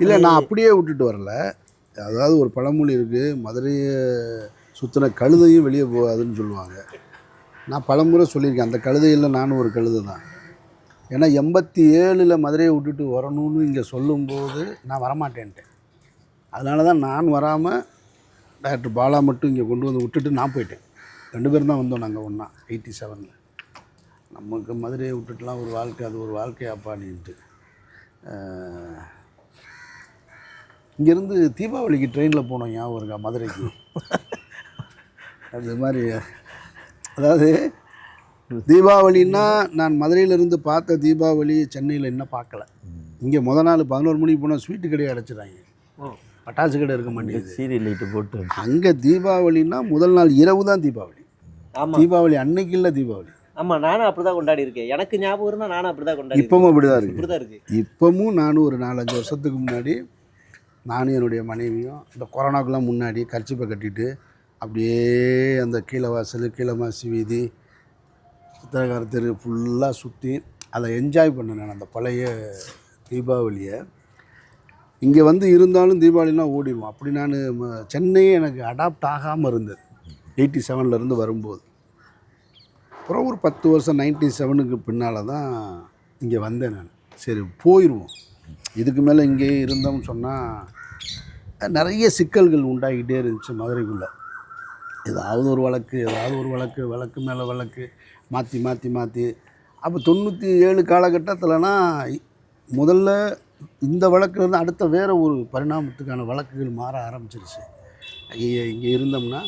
இல்லை, நான் அப்படியே விட்டுட்டு வரல. அதாவது ஒரு பழமொழி இருக்குது, மதுரையை சுற்றின கழுதையும் வெளியே போகாதுன்னு சொல்லுவாங்க. நான் பலமுறை சொல்லியிருக்கேன், அந்த கழுதையில் நானும் ஒரு கழுதை தான். ஏன்னா 87 மதுரையை விட்டுட்டு வரணும்னு இங்கே சொல்லும்போது நான் வரமாட்டேன்ட்டேன். அதனால தான் நான் வராமல் டாக்டர் பாலா மட்டும் இங்கே கொண்டு வந்து விட்டுட்டு நான் போயிட்டேன். 2 பேரும் தான் வந்தோம் நாங்கள் ஒன்றா 87. நமக்கு மதுரையை விட்டுட்டுலாம் ஒரு வாழ்க்கை, அது ஒரு வாழ்க்கையாப்பான்ட்டு. இங்கேருந்து தீபாவளிக்கு ட்ரெயினில் போனோம், ஞாபகம் இருக்கா மதுரைக்கு? அது மாதிரி, அதாவது தீபாவளின்னா நான் மதுரையிலேருந்து பார்த்த தீபாவளி சென்னையில் இன்னும் பார்க்கல. இங்கே முத நாள் 11 மணிக்கு போனால் ஸ்வீட்டு கடையை அடைச்சிடாங்க, பட்டாசு கடை இருக்க மாட்டேங்குது, சீரியல் லைட்டு போட்டு. அங்கே தீபாவளின்னா முதல் நாள் இரவு தான் தீபாவளி. தீபாவளி அன்னைக்கு இல்லை தீபாவளி. ஆமாம், நானும் அப்படி தான் கொண்டாடி இருக்கேன். எனக்கு ஞாபகம் இருந்தால் நானும் அப்படி தான் கொண்டாடி. இப்போவும் அப்படி தான் இருக்குது. இப்போவும் நானும் ஒரு 4-5 வருஷத்துக்கு முன்னாடி நானும் என்னுடைய மனைவியும் இந்த கொரோனாக்கெலாம் முன்னாடி கர்ச்சிப்பை கட்டிட்டு அப்படியே அந்த கீழமாசி வீதி, சித்திரக்கார தெரு ஃபுல்லாக சுற்றி அதை என்ஜாய் பண்ணேன் நான், அந்த பழைய தீபாவளியை. இங்கே வந்து இருந்தாலும் தீபாவளினா ஓடிடுவோம். அப்படி நான் சென்னையே எனக்கு அடாப்ட் ஆகாமல் இருந்தது 87லேருந்து வரும்போது. அப்புறம் ஒரு 10 வருஷம் 97க்கு பின்னால் தான் இங்கே வந்தேன் நான். சரி போயிடுவோம், இதுக்கு மேலே இங்கேயே இருந்தோம்னு சொன்னால் நிறைய சிக்கல்கள் உண்டாகிட்டே இருந்துச்சு மதுரைக்குள்ளே. ஏதாவது ஒரு வழக்கு வழக்கு மேலே வழக்கு மாற்றி மாற்றி மாற்றி. அப்போ 97 காலகட்டத்தில்னா முதல்ல இந்த வழக்குலேருந்து அடுத்த வேறு ஒரு பரிணாமத்துக்கான வழக்குகள் மாற ஆரம்பிச்சிருச்சு. ஐயா இங்கே இருந்தோம்னா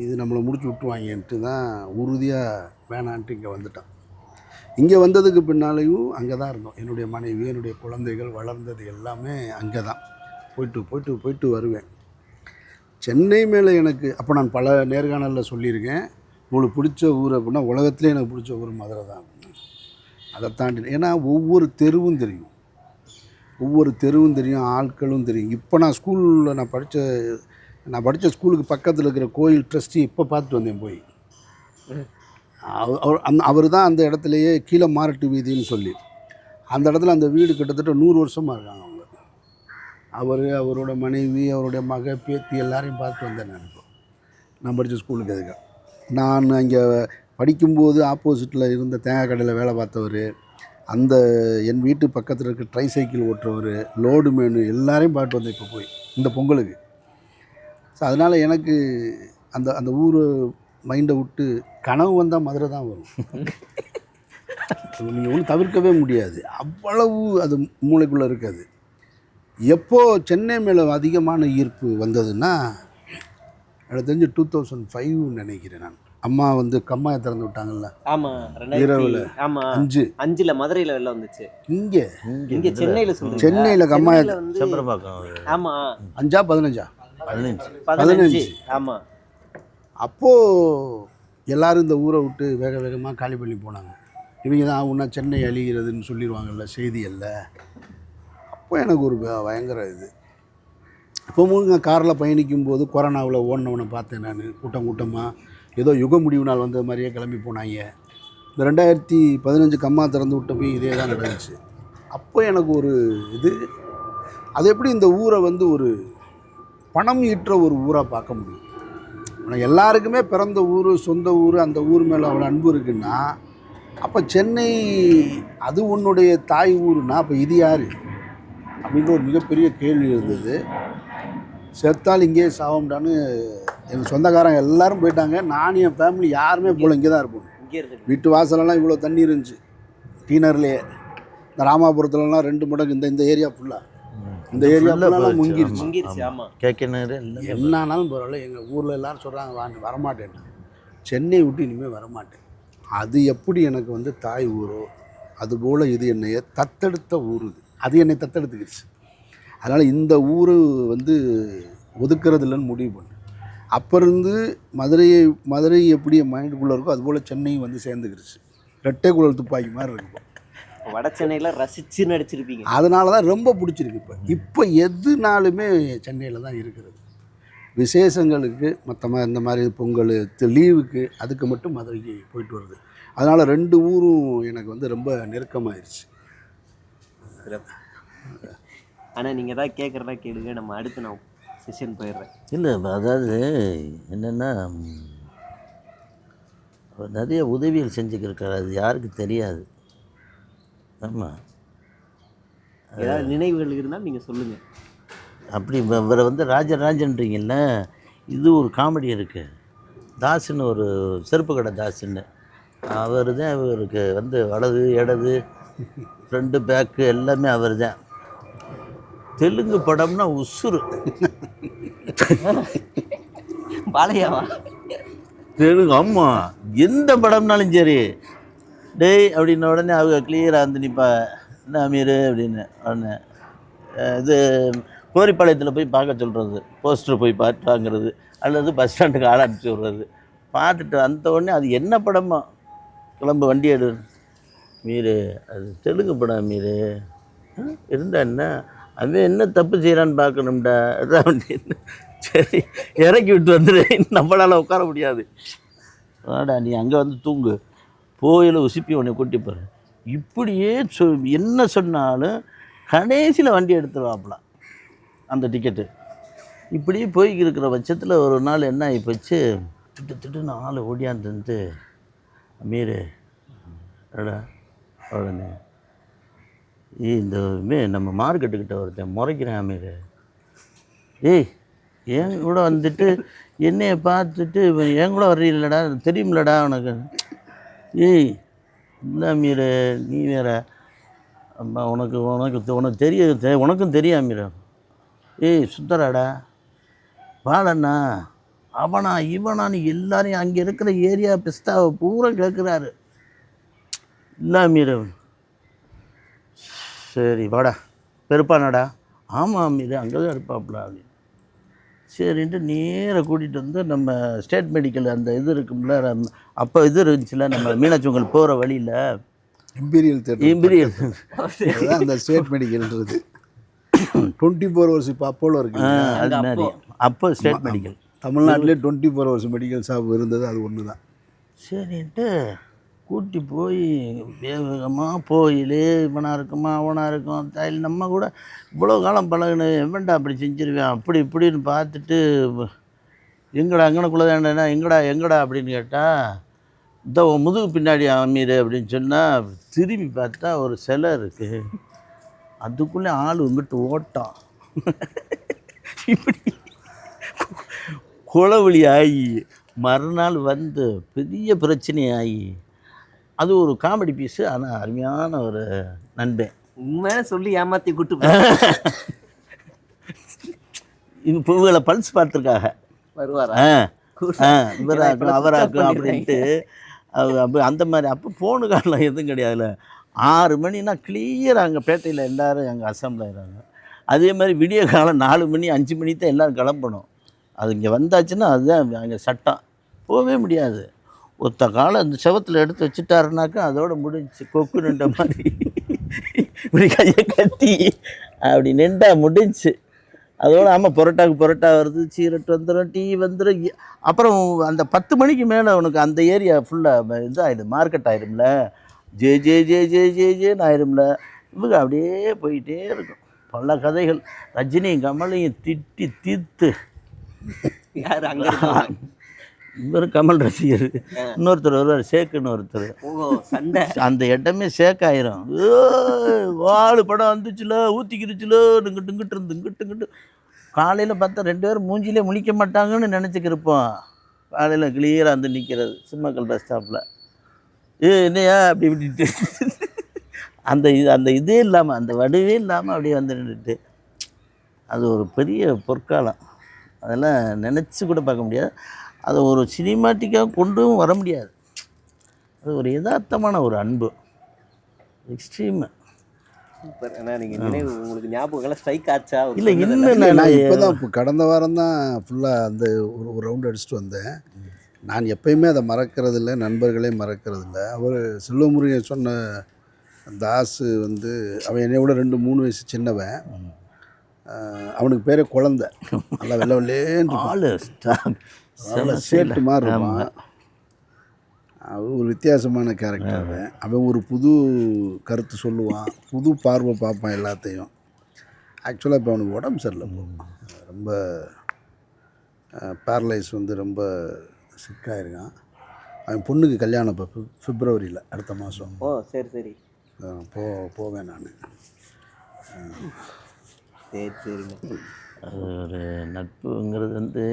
இது நம்மளை முடிச்சு விட்டுருவாங்கன்ட்டு தான் உறுதியாக வேணான்ட்டு இங்கே வந்துட்டோம். இங்கே வந்ததுக்கு பின்னாலேயும் அங்கே தான் இருந்தோம். என்னுடைய மனைவி, என்னுடைய குழந்தைகள் வளர்ந்தது எல்லாமே அங்கே தான். போயிட்டு வருவேன். சென்னை மேலே எனக்கு அப்போ நான் பல நேர்காணலில் சொல்லியிருக்கேன், உங்களுக்கு பிடிச்ச ஊர் அப்படின்னா உலகத்துலேயே எனக்கு பிடிச்ச ஊர் மதுரை தான். அதை தாண்டி ஏன்னா ஒவ்வொரு தெருவும் தெரியும், ஆட்களும் தெரியும். இப்போ நான் ஸ்கூலில் நான் படித்த ஸ்கூலுக்கு பக்கத்தில் இருக்கிற கோயில் ட்ரஸ்டி இப்போ பார்த்துட்டு வந்தேன் போய். அவர் தான் அந்த இடத்துலையே கீழே மாரட்டு வீதின்னு சொல்லி அந்த இடத்துல அந்த வீடு கிட்டத்தட்ட 100 வருஷமாக இருக்காங்க அவங்க. அவரோட மனைவி, அவருடைய மக, பேத்தி எல்லாரையும் பார்த்து வந்தேன் நான். இப்போ நான் படித்த ஸ்கூலுக்கு எதுக்கு நான் அங்கே படிக்கும்போது ஆப்போசிட்டில் இருந்த தேங்காய் கடையில் வேலை பார்த்தவர், அந்த என் வீட்டு பக்கத்தில் இருக்க ட்ரை சைக்கிள் ஓட்டுறவர், லோடு மேனு எல்லாரையும் பார்த்து வந்தேன் இப்போ போய் இந்த பொங்கலுக்கு. ஸோ அதனால் எனக்கு அந்த ஊர் மைண்டை விட்டு கனவு வந்தால் மதுரை தான் வரும். நீங்கள் ஒன்றும் தவிர்க்கவே முடியாது, அவ்வளவு அது மூளைக்குள்ளே இருக்காது. எப்போ சென்னை மேலே அதிகமான ஈர்ப்பு வந்ததுன்னா எனக்கு தெரிஞ்சு 2005 நினைக்கிறேன். நான் அம்மா வந்து கம்மாயை திறந்து விட்டாங்கல்ல. ஆமாம், இரவில் 5 மதுரையில் வெளில வந்துச்சு. இங்கே சென்னையில் சென்னையில் கம்மாயை ஆமாம் 5 15 15 ஆமாம். அப்போது எல்லோரும் இந்த ஊரை விட்டு வேக வேகமாக காலி பண்ணி போனாங்க. இவங்க தான் ஒன்றா சென்னை அழிகிறதுன்னு சொல்லிடுவாங்கல்ல செய்தியல்ல. அப்போ எனக்கு ஒரு பயங்கர இது. இப்போ முழுங்க காரில் பயணிக்கும்போது கொரோனாவில் ஓடினவனை பார்த்தேன் நான். கூட்டமாக ஏதோ யுக முடிவு நாள் வந்த மாதிரியே கிளம்பி போனாங்க. இந்த 2015 கம்மா திறந்து விட்ட போய் இதே தான் நடந்துச்சு. அப்போ எனக்கு ஒரு இது, அது எப்படி இந்த ஊரை வந்து ஒரு பணம் ஈட்டுற ஒரு ஊராக பார்க்க முடியும். ஆனால் எல்லாருக்குமே பிறந்த ஊர், சொந்த ஊர், அந்த ஊர் மேலே அவ்வளோ அன்பு இருக்குன்னா அப்போ சென்னை அது உன்னுடைய தாய் ஊருன்னா அப்போ இது யார் அப்படின்ற ஒரு மிகப்பெரிய கேள்வி இருந்தது. செத்தால் இங்கேயே சாவம்டான்னு எங்கள் சொந்தக்காரங்க எல்லோரும் போயிட்டாங்க. நான் என் ஃபேமிலி யாருமே போல இங்கே தான் இருப்போம். வீட்டு வாசலெல்லாம் இவ்வளோ தண்ணி இருந்துச்சு டீனர்லேயே. இந்த ராமாபுரத்துலலாம் 2 மடங்கு இந்த ஏரியா ஃபுல்லாக, இந்த ஏரியா ஃபுல்லாக முங்கிருச்சு. ஆமாம், என்னானாலும் பரவாயில்ல. எங்கள் ஊரில் எல்லோரும் சொல்கிறாங்க வரமாட்டேன், சென்னை விட்டு இனிமேல் வரமாட்டேன். அது எப்படி எனக்கு வந்து தாய் ஊரோ அதுபோல் இது என்னைய தத்தெடுத்த ஊர். அது என்னை தத்தெடுத்துக்கிடுச்சு. அதனால் இந்த ஊர் வந்து ஒதுக்கிறது இல்லைன்னு முடிவு பண்ணேன். அப்போ இருந்து மதுரை எப்படி என் மைண்டுக்குள்ளே இருக்கோ அதுபோல் சென்னையும் வந்து சேர்ந்துக்கிடுச்சு. ரெட்டை குழல் துப்பாக்கி மாதிரி இருக்கும். வட சென்னையில் ரசித்து நடிச்சிருப்பீங்க. அதனால தான் ரொம்ப பிடிச்சிருக்கு. இப்போ எதுனாலுமே சென்னையில் தான் இருக்கிறது. விசேஷங்களுக்கு இந்த மாதிரி பொங்கல் லீவுக்கு அதுக்கு மட்டும் மதுரைக்கு போயிட்டு வருது. அதனால் 2 ஊரும் எனக்கு வந்து ரொம்ப நெருக்கமாகிடுச்சு. ஆனால் நீங்கள் தான் கேட்குறதா கேளுங்க, நம்ம அடுத்து நான் செஷன் போயிடுறேன். இல்லை, அதாவது என்னென்னா நிறைய உதவிகள் செஞ்சுக்கிருக்காரு, அது யாருக்கு தெரியாது. ஆமாம், ஏதாவது நினைவுகள் இருந்தால் நீங்கள் சொல்லுங்கள். அப்படி இவரை வந்து ராஜன்றீங்கல்ல, இது ஒரு காமெடி இருக்குது. தாசுன்னு ஒரு செருப்பு கடை தாசுன்னு, அவர் தான் இவருக்கு வந்து வலது இடது ஃப்ரண்ட்டு பேக்கு எல்லாமே அவர் தான். தெலுங்கு படம்னா உசுறு. பாலையாவா? தெலுங்கு, ஆமாம், எந்த படம்னாலும் சரி டேய் அப்படின்ன உடனே அவங்க கிளியராக வந்து நிற்பா, என்ன அமீர் அப்படின்னு. உடனே இது கோரிப்பாளையத்தில் போய் பார்க்க சொல்கிறது, போஸ்டர் போய் பார்த்து வாங்குறது, அல்லது பஸ் ஸ்டாண்டுக்கு ஆள் அனுப்பிச்சி விட்றது. பார்த்துட்டு அந்த உடனே அது என்ன படமா, கிளம்பு வண்டி எடு மீர், அது தெலுங்கு படம் மீர் இருந்தா என்ன, அவன் என்ன தப்பு செய்கிறான்னு பார்க்கணும்டா அதான் அப்படின்னு. சரி இறக்கி விட்டு வந்துடு, நம்மளால் உட்கார முடியாது, வாடா நீ அங்கே வந்து தூங்கு, போயில் உசுப்பி உன்னை கூட்டி போகிறேன். இப்படியே என்ன சொன்னாலும் கடைசியில் வண்டி எடுத்துருவாப்புல. அந்த டிக்கெட்டு. இப்படியே போய்க்கிருக்கிற பட்சத்தில் ஒரு நாள் என்ன ஆகி போச்சு, திட்டு 4 ஓடியாந்துட்டு, அமீர் அடா உடனே இந்த நம்ம மார்க்கெட்டுக்கிட்ட ஒருத்தன் முறைக்கிறேன் அமீர், ஏய் என் கூட வந்துட்டு என்னைய பார்த்துட்டு என் கூட வர்றீங்களடா, தெரியுமில்லடா உனக்கு. ஏய் இல்லை அமீர், நீ வேற அம்மா, உனக்கு உனக்கு உனக்கு உனக்கும் தெரியும் அமீர். ஏய் சுத்தராடா வாழண்ணா, அவனா இவனான்னு எல்லாரையும் அங்கே இருக்கிற ஏரியா பிஸ்தாவை பூரா கேட்குறாரு. இல்லை அமீர். சரி வாடா, பெருப்பானாடா. ஆமாம் அமீர், அங்கே தான் இருப்பாப்புல அப்படின்னு. சரின்ட்டு நேராக கூட்டிகிட்டு வந்து நம்ம ஸ்டேட் மெடிக்கல் அந்த இது இருக்கும்ல, அப்போ இது இருந்துச்சுல நம்ம மீனாட்சி உங்கள் போகிற வழியில் இம்பீரியல் தேட்டர். இம்பீரியல் அதுதான் அந்த ஸ்டேட் மெடிக்கல்ன்றது. 24 ஹவர்ஸ் இப்போ அப்போலோ இருக்கு. அது மாதிரி அப்போ ஸ்டேட் மெடிக்கல். தமிழ்நாட்டிலே 24 ஹவர்ஸ் மெடிக்கல் ஷாப் இருந்தது, அது ஒன்று தான். சரின்ட்டு கூட்டி போய் வேகமாக போயிலே, இவனாக இருக்குமா அவனாக இருக்கும் தையல், நம்ம கூட இவ்வளோ காலம் பழகுன எவன்டா அப்படி செஞ்சிருவேன் அப்படி இப்படின்னு பார்த்துட்டு, எங்கடா அங்கனக்குள்ளே தானேண்ணா, எங்கடா அப்படின்னு கேட்டால், இந்த முதுகு பின்னாடி அமீர் அப்படின்னு சொன்னால், திரும்பி பார்த்தா ஒரு சிலை இருக்குது, அதுக்குள்ளே ஆள் இங்கிட்டு ஓட்டம். இப்படி குளவழி ஆகி மறுநாள் வந்து பெரிய பிரச்சனையாகி, அது ஒரு காமெடி பீஸு. ஆனால் அருமையான ஒரு நண்பன். உண்மையான சொல்லி ஏமாற்றி கூட்டு இப்போ இவங்களை பல்ஸ் பார்த்துருக்காக வருவாரா? இவராக்கும் அவராக்கும் அப்படின்ட்டு அப்போ அந்த மாதிரி. அப்போ ஃபோனு காலம் எதுவும் கிடையாதுல்ல. 6 மணினா கிளியர் அங்கே பேட்டையில் எல்லோரும் அங்கே அசம்பிள் ஆகிறாங்க. அதே மாதிரி விடிய காலம் 4 மணி 5 மணி தான் எல்லோரும் கிளம்பணும். அது இங்கே வந்தாச்சுன்னா அதுதான் அங்கே சட்டம், போகவே முடியாது. ஒத்த காலம் அந்த செவத்தில் எடுத்து வச்சுட்டாருனாக்கா அதோட முடிஞ்சு, கொக்கு நின்ற மாதிரி இப்படி கையை கட்டி அப்படி நின்றா முடிஞ்சு. அதோடு ஆமாம், பரோட்டா வருது, சீரட் வந்துடும், டீ வந்துடும். அப்புறம் அந்த 10 மணிக்கு மேலே அவனுக்கு அந்த ஏரியா ஃபுல்லாக இதாகிடும், மார்க்கெட் ஆகிடும்ல, ஜேன்னு ஆயிரும்ல. இவங்க அப்படியே போயிட்டே இருக்கும். பல கதைகள். ரஜினியும் கமலையும் திட்டி தீர்த்து. யார் அங்கே இவர் கமல் ரசிகர், இன்னொருத்தர் வருவார் சேக்குன்னு ஒருத்தர். சண்டை அந்த இடமே சேக்காயிரும். வாழு படம் வந்துச்சுல, ஊற்றிக்கிருச்சுல, இங்கிட்டு காலையில் பார்த்தா 2 பேரும் மூஞ்சிலே முழிக்க மாட்டாங்கன்னு நினச்சிக்கிருப்போம். காலையில் கிளியராக வந்து நிற்கிறது சிம்மக்கல் பஸ் ஸ்டாப்பில். என்னையா அப்படி விட்டுட்டு அந்த இதே இல்லாமல், அந்த வடுவே இல்லாமல் அப்படியே வந்து நின்றுட்டு. அது ஒரு பெரிய பொற்காலம். அதெல்லாம் நினச்சி கூட பார்க்க முடியாது. அதை ஒரு சினிமாட்டிக்காக கொண்டும் வர முடியாது. அது ஒரு யதார்த்தமான ஒரு அன்பு, எக்ஸ்ட்ரீம். சூப்பர். ஆனால் நீங்கள் நினைவு உங்களுக்கு ஞாபகங்கள்லாம் ஸ்ட்ரைக் ஆச்சா? இல்லை, இன்னும் நான் இப்போ தான் இப்போ கடந்த வாரம் தான் ஃபுல்லாக அந்த ஒரு ரவுண்ட் அடிச்சுட்டு வந்தேன். நான் எப்பயுமே அதை மறக்கிறதில்ல, நண்பர்களே மறக்கிறதில்ல. அவர் செல்வமுருகன் சொன்ன தாஸு வந்து அவன் என்னை விட 2-3 வயசு சின்னவன். அவனுக்கு பேரே குழந்தை. நல்லா வெள்ளேன்னு ஆளு சேட்டு மாதிரி இருப்பான். அவன் ஒரு வித்தியாசமான கேரக்டர். அவன் ஒரு புது கருத்து சொல்லுவான், புது பார்வை பார்ப்பான் எல்லாத்தையும். ஆக்சுவலாக இப்போ அவனுக்கு உடம்பு சரியில்லை, ரொம்ப பேரலைஸ் வந்து ரொம்ப சிக்காயிருக்கான். அவன் பொண்ணுக்கு கல்யாணம் இப்போ பிப்ரவரியில் அடுத்த மாதம். ஓ சரி போவேன் நான். சரிங்க. அது ஒரு நட்புங்கிறது வந்து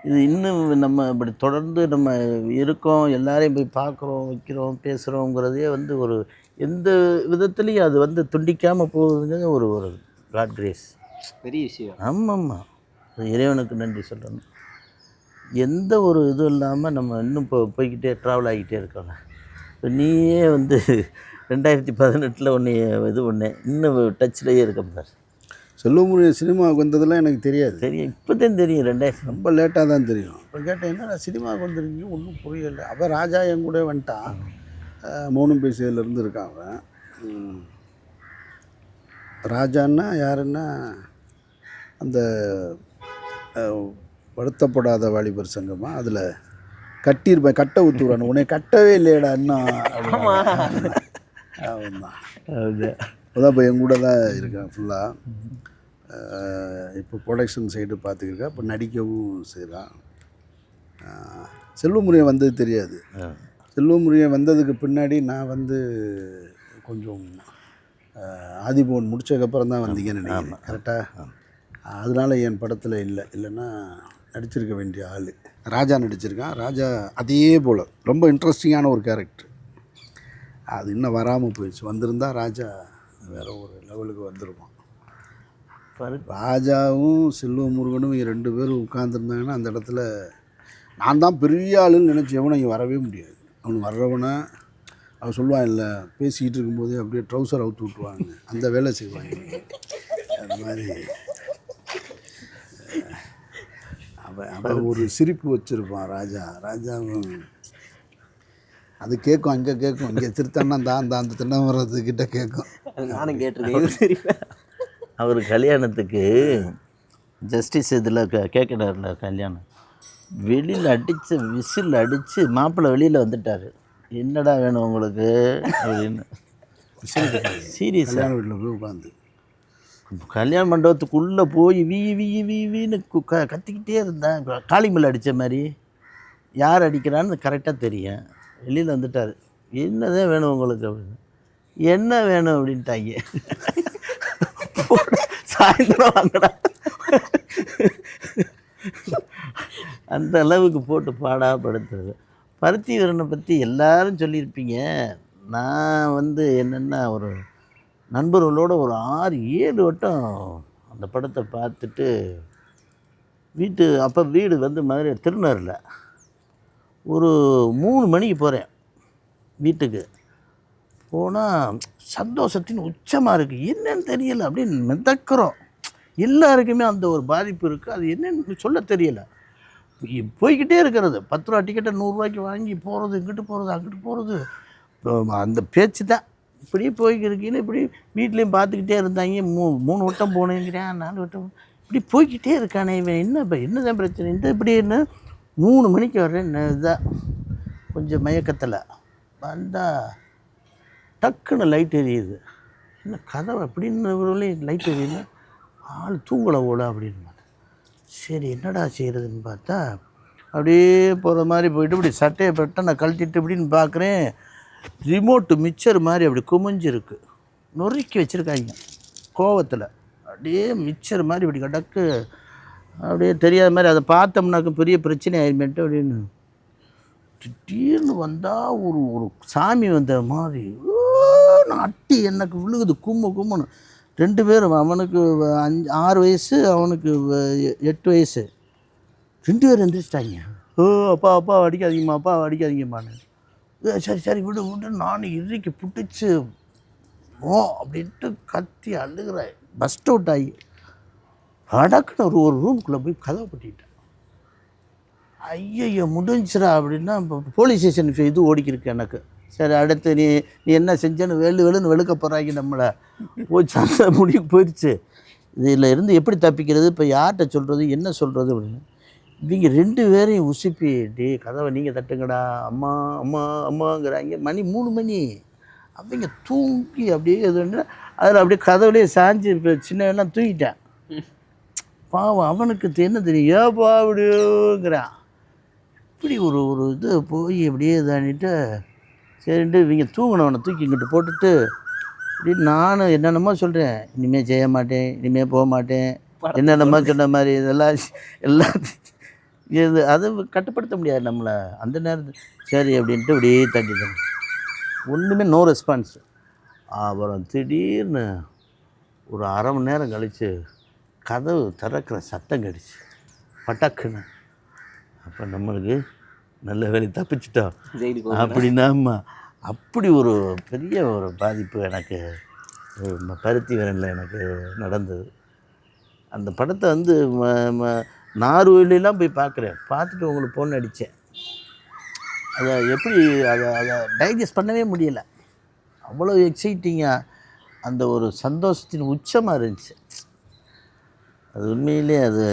இது இன்னும் நம்ம இப்படி தொடர்ந்து நம்ம இருக்கோம், எல்லாரையும் போய் பார்க்குறோம், வைக்கிறோம், பேசுகிறோங்கிறதே வந்து ஒரு எந்த விதத்துலேயும் அது வந்து துண்டிக்காமல் போகுதுங்கிறது ஒரு காட் கிரேஸ், பெரிய விஷயம். ஆமாம்மா, அது இறைவனுக்கு நன்றி சொல்லணும். எந்த ஒரு இதுவும் இல்லாமல் நம்ம இன்னும் போய்கிட்டே ட்ராவல் ஆகிக்கிட்டே இருக்கோம். இப்போ நீயே வந்து 2018 ஒன்று இது ஒன்று இன்னும் டச்சிலேயே இருக்க சார். செல்வமுருகன் சினிமாவுக்கு வந்ததெல்லாம் எனக்கு தெரியாது. தெரியும், இப்போ தான் தெரியும். 2000 ரொம்ப லேட்டாக தான் தெரியும். இப்போ கேட்டேன், என்ன சினிமாவுக்கு வந்துருக்கீங்க, ஒன்றும் புரியலை. அவன் ராஜா என் கூட வந்துட்டான், மௌனம் பேசியதுலேருந்து இருக்கான் அவன். ராஜான்னா யாருன்னா அந்த வருத்தப்படாத வாலிபர் சங்கமா, அதில் கட்டியிருப்பேன், கட்டை ஊற்றுறான், உன்னை கட்டவே இல்லையடா இன்னும். அவன் தான் இப்போ என் கூட தான் இருக்கான் ஃபுல்லாக. இப்போ ப்ரொடக்ஷன் சைடு பார்த்துக்கிருக்கா, இப்போ நடிக்கவும் செய்கிறான். செல்வமுருகன் வந்தது தெரியாது. செல்வமுருகன் வந்ததுக்கு பின்னாடி நான் வந்து கொஞ்சம் ஆதிபவன் முடிச்சதுக்கப்புறம் தான் வந்தீங்கன்னு நினைக்கிறேன். கரெக்டாக? அதனால என் படத்தில் இல்லைன்னா நடிச்சிருக்க வேண்டிய ஆள். ராஜா நடிச்சிருக்கான். ராஜா அதே போல் ரொம்ப இன்ட்ரெஸ்டிங்கான ஒரு கேரக்டர். அது இன்னும் வராமல் போயிடுச்சு. வந்திருந்தா ராஜா வேறு ஒரு லெவலுக்கு வந்திருப்பான். ராஜாவும் செல்வமுருகனும் இங்கே 2 பேரும் உட்காந்துருந்தாங்கன்னா அந்த இடத்துல நான் தான் பெரிய ஆளுன்னு நினச்சவனும் இங்கே வரவே முடியாது. அவன் வர்றவனை அவன் சொல்லுவான், இல்லை பேசிக்கிட்டு இருக்கும்போதே அப்படியே ட்ரௌசர் அவுத்து விட்ருவாங்க, அந்த வேலை செய்வாங்க. அது மாதிரி அவன் ஒரு சிரிப்பு வச்சுருப்பான் ராஜாவும். அது கேட்கும், அங்கே கேட்கும், இங்கே திருத்தன்னா அந்த திண்ணவரத்துக்கிட்ட கேட்கும். நானும் கேட்டிருக்கேன். அவர் கல்யாணத்துக்கு ஜஸ்டிஸ் இதில் கேட்குறாருல கல்யாணம், வெளியில் அடித்து விசில் அடித்து மாப்பிள்ளை வெளியில் வந்துட்டார். என்னடா வேணும் உங்களுக்கு அப்படின்னு சீரியஸாக வீட்டில் போய் உட்காந்து கல்யாண மண்டபத்துக்குள்ளே போய் வீன்னு கத்திக்கிட்டே இருந்தேன். காளிமல்ல அடித்த மாதிரி. யார் அடிக்கிறான்னு கரெக்டாக தெரியும். வெளியில் வந்துட்டார். என்னதான் வேணும் உங்களுக்கு அப்படின்னு. என்ன வேணும் அப்படின்ட்டாங்க. சாயந்தரம் வாங்கடா. அந்த அளவுக்கு போட்டு பாடாப்படுத்துறது. பருத்தி வீரனை பற்றி எல்லாரும் சொல்லியிருப்பீங்க. நான் வந்து என்னென்னா ஒரு நண்பர்களோட ஒரு 6-7 வட்டம் அந்த படத்தை பார்த்துட்டு வீடு வந்து மதுரை திருநூரில் ஒரு 3 மணிக்கு போகிறேன் வீட்டுக்கு. போனால் சந்தோஷத்தின் உச்சமாக இருக்குது. என்னன்னு தெரியலை, அப்படின்னு மிதக்கிறோம். எல்லாருக்குமே அந்த ஒரு பாதிப்பு இருக்குது. அது என்னென்னு சொல்ல தெரியலை. போய்கிட்டே இருக்கிறது. 10 ரூபா டிக்கெட்டை 100 ரூபாய்க்கு வாங்கி போகிறது, இங்கிட்டு போகிறது, அங்கிட்டு போகிறது. அந்த பேச்சு தான். இப்படி போய்க்கிருக்கீன்னு இப்படி வீட்லேயும் பார்த்துக்கிட்டே இருந்தாங்க. 3 வட்டம் போனேங்கிறேன், 4 வட்டம் இப்படி போய்கிட்டே இருக்கானே இவன். என்னதான் பிரச்சனை இந்த இப்படின்னு 3 மணிக்கு வர்றேன். இதான் கொஞ்சம் மயக்கத்தில் வந்தால் டக்குன்னு லைட் எரியுது. என்ன கதவை அப்படின்னு லைட் எரியுது. ஆள் தூங்கலை ஓட அப்படின்னு. சரி என்னடா செய்கிறதுன்னு பார்த்தா அப்படியே போகிற மாதிரி போயிட்டு இப்படி சட்டையை பெட்ட நான் கழட்டிட்டு இப்படின்னு பார்க்குறேன். ரிமோட்டு மிக்சர் மாதிரி அப்படி குமிஞ்சிருக்கு. நொறுக்கி வச்சுருக்காங்க கோவத்தில். அப்படியே மிக்சர் மாதிரி இப்படி கடக்கு அப்படியே தெரியாத மாதிரி. அதை பார்த்தோம்னாக்க பெரிய பிரச்சனை ஆயிருமேன்ட்டு அப்படின்னு திடீர்னு வந்தால் ஒரு சாமி வந்த மாதிரி அட்டி எனக்கு விழுகுது கும்முன்னு. 2 பேரும், அவனுக்கு 6 வயசு, அவனுக்கு 8 வயசு. 2 பேரும் எந்திரிச்சிட்டாங்க. அப்பா அடிக்காதீங்கம்மா, அப்பா அடிக்காதீங்கம்மான்னு. சரி விடு நான் இறுக்கி பிடிச்சி அப்படின்ட்டு கத்தி அழுகிறேன். பஸ்ட் அவுட் ஆகி அடக்குன்னு ஒரு ரூமுக்குள்ளே போய் கதவை பட்டிக்கிட்டேன். ஐயோ முடிஞ்சிடா அப்படின்னா போலீஸ் ஸ்டேஷன் இது ஓடிக்கிருக்கு எனக்கு. சரி அடுத்து நீ என்ன செஞ்சேன்னு வெளுன்னு வெளுக்க போகிறாங்க நம்மளை. போச்சு அந்த முடிவுக்கு போயிடுச்சு. இதில் இருந்து எப்படி தப்பிக்கிறது, இப்போ யார்கிட்ட சொல்கிறது, என்ன சொல்கிறது அப்படின்னு. இவங்க 2 பேரையும் உசுப்பி கதவை நீங்கள் தட்டுங்கடா அம்மா அம்மா அம்மாங்கிறாங்க. மணி 3 மணி. அவங்க தூங்கி அப்படியே எதுன்னா அதில் அப்படியே கதவுலேயே சாஞ்சு இப்போ சின்னவெல்லாம் தூங்கிட்டேன். பாவம் அவனுக்கு என்ன தெரியும், ஏப்பா அப்படிங்கிறான். இப்படி ஒரு இது போய் அப்படியே இதானிட்டு சரின்ட்டு இவங்க தூங்கினவனை தூக்கி இங்கிட்டு போட்டுட்டு இப்படி நானும் என்னென்னமோ சொல்கிறேன். இனிமேல் செய்ய மாட்டேன், இனிமேல் போக மாட்டேன், என்னென்னமோ சொன்ன மாதிரி எல்லாத்தையும் இது அதை கட்டுப்படுத்த முடியாது நம்மளை அந்த நேரத்தில். சரி அப்படின்ட்டு அப்படியே தட்டிட்டேன். ஒன்றுமே நோ ரெஸ்பான்ஸ். அப்புறம் திடீர்னு ஒரு அரை மணி நேரம் கழித்து கதவு திறக்கிற சத்தம் கடிச்சு பட்டாக்குன்னு. அப்போ நம்மளுக்கு நல்ல வேலை தப்பிச்சிட்டோம் அப்படின்னாம்மா. அப்படி ஒரு பெரிய ஒரு பாதிப்பு எனக்கு பருத்தி வீரனில் எனக்கு நடந்தது. அந்த படத்தை வந்து நார்வேலாம் போய் பார்க்குறேன். பார்த்துட்டு உங்களுக்கு ஃபோன் அடித்தேன். அதை எப்படி அதை டைஜஸ்ட் பண்ணவே முடியலை. அவ்வளோ எக்ஸைட்டிங்காக அந்த ஒரு சந்தோஷத்தின் உச்சமாக இருந்துச்சு. அது உண்மையிலே அது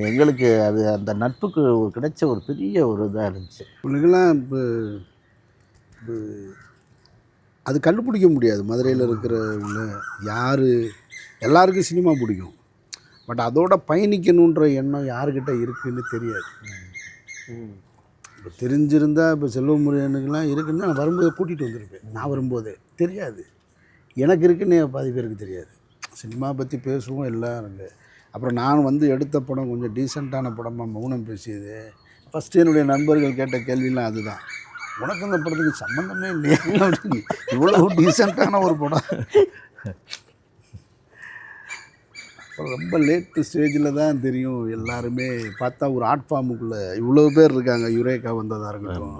எங்களுக்கு அது அந்த நட்புக்கு கிடைச்ச ஒரு பெரிய ஒரு இதாக இருந்துச்சு. உங்களுக்கெல்லாம் இப்போ அது கண்டுபிடிக்க முடியாது. மதுரையில் இருக்கிறவங்க யார் எல்லாருக்கும் சினிமா பிடிக்கும். பட் அதோட பயணிக்கணுன்ற எண்ணம் யாருக்கிட்ட இருக்குன்னு தெரியாது. இப்போ தெரிஞ்சிருந்தால் இப்போ செல்வமுருகனுக்கெல்லாம் இருக்குன்னா நான் வரும்போது கூட்டிகிட்டு வந்திருப்பேன். நான் வரும்போதே தெரியாது. எனக்கு இருக்குன்னு பாதி பேருக்கு தெரியாது. சினிமா பற்றி பேசுவோம் எல்லாம் இருக்குது. அப்புறம் நான் வந்து எடுத்த படம் கொஞ்சம் டீசெண்டான படமாக மௌனம் பேசியது. ஃபஸ்ட்டு என்னுடைய நண்பர்கள் கேட்ட கேள்விலாம் அதுதான், உனக்கு அந்த படத்துக்கு சம்மந்தமே இல்லையா அப்படின்னு. இவ்வளோ டீசெண்டான ஒரு படம். அப்புறம் ரொம்ப லேட்டு ஸ்டேஜில் தான் தெரியும். எல்லாருமே பார்த்தா ஒரு ஆர்ட் ஃபார்முக்குள்ளே இவ்வளோ பேர் இருக்காங்க. யுரேகா வந்ததாக இருக்கட்டும்,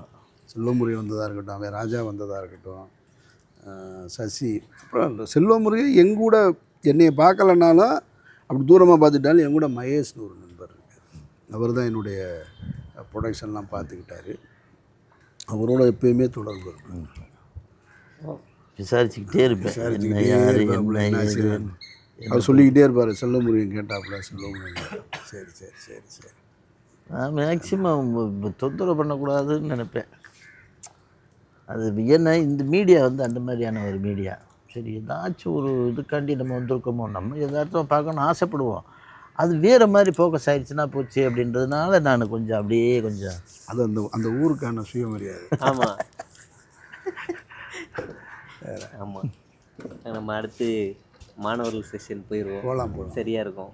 செல்வமுருகன் வந்ததாக இருக்கட்டும், அவன் ராஜா வந்ததாக இருக்கட்டும், சசி. அப்புறம் செல்வமுருகன் எங்கூட என்னையை பார்க்கலனாலும் அப்படி தூரமாக பார்த்துட்டாலும் எங்கூட மகேஷ்னு ஒரு நண்பர் இருக்கார். அவர் தான் என்னுடைய ப்ரொடக்ஷன்லாம் பார்த்துக்கிட்டாரு. அவரோட எப்பயுமே தொடர்பு இருக்கும். விசாரிச்சுக்கிட்டே இருப்பேன், என்ன யார் என்ன ஏதுன்னு. அவர் சொல்லிக்கிட்டே இருப்பார், செல்வமுருகன் கேட்டாப்புல செல்வமுருகன். சரி சரி சரி சரி. நான் மேக்சிமம் தொந்தரவு பண்ணக்கூடாதுன்னு நினைப்பேன். அது என்ன, இந்த மீடியா வந்து அந்த மாதிரியான ஒரு மீடியா. சரி, ஏதாச்சும் ஒரு இதுக்காண்டி நம்ம வந்திருக்கோமோ, நம்ம எதாச்சும் பார்க்கணும்னு ஆசைப்படுவோம். அது வேறு மாதிரி ஃபோக்கஸ் ஆகிடுச்சுன்னா போச்சு அப்படின்றதுனால நான் கொஞ்சம் அப்படியே கொஞ்சம் அது அந்த அந்த ஊருக்கான சுயமரியாதை. ஆமாம் ஆமாம். நம்ம அடுத்து மாணவர்கள் செஷன் போயிடுவோம். போகலாம் சரியாக இருக்கும்.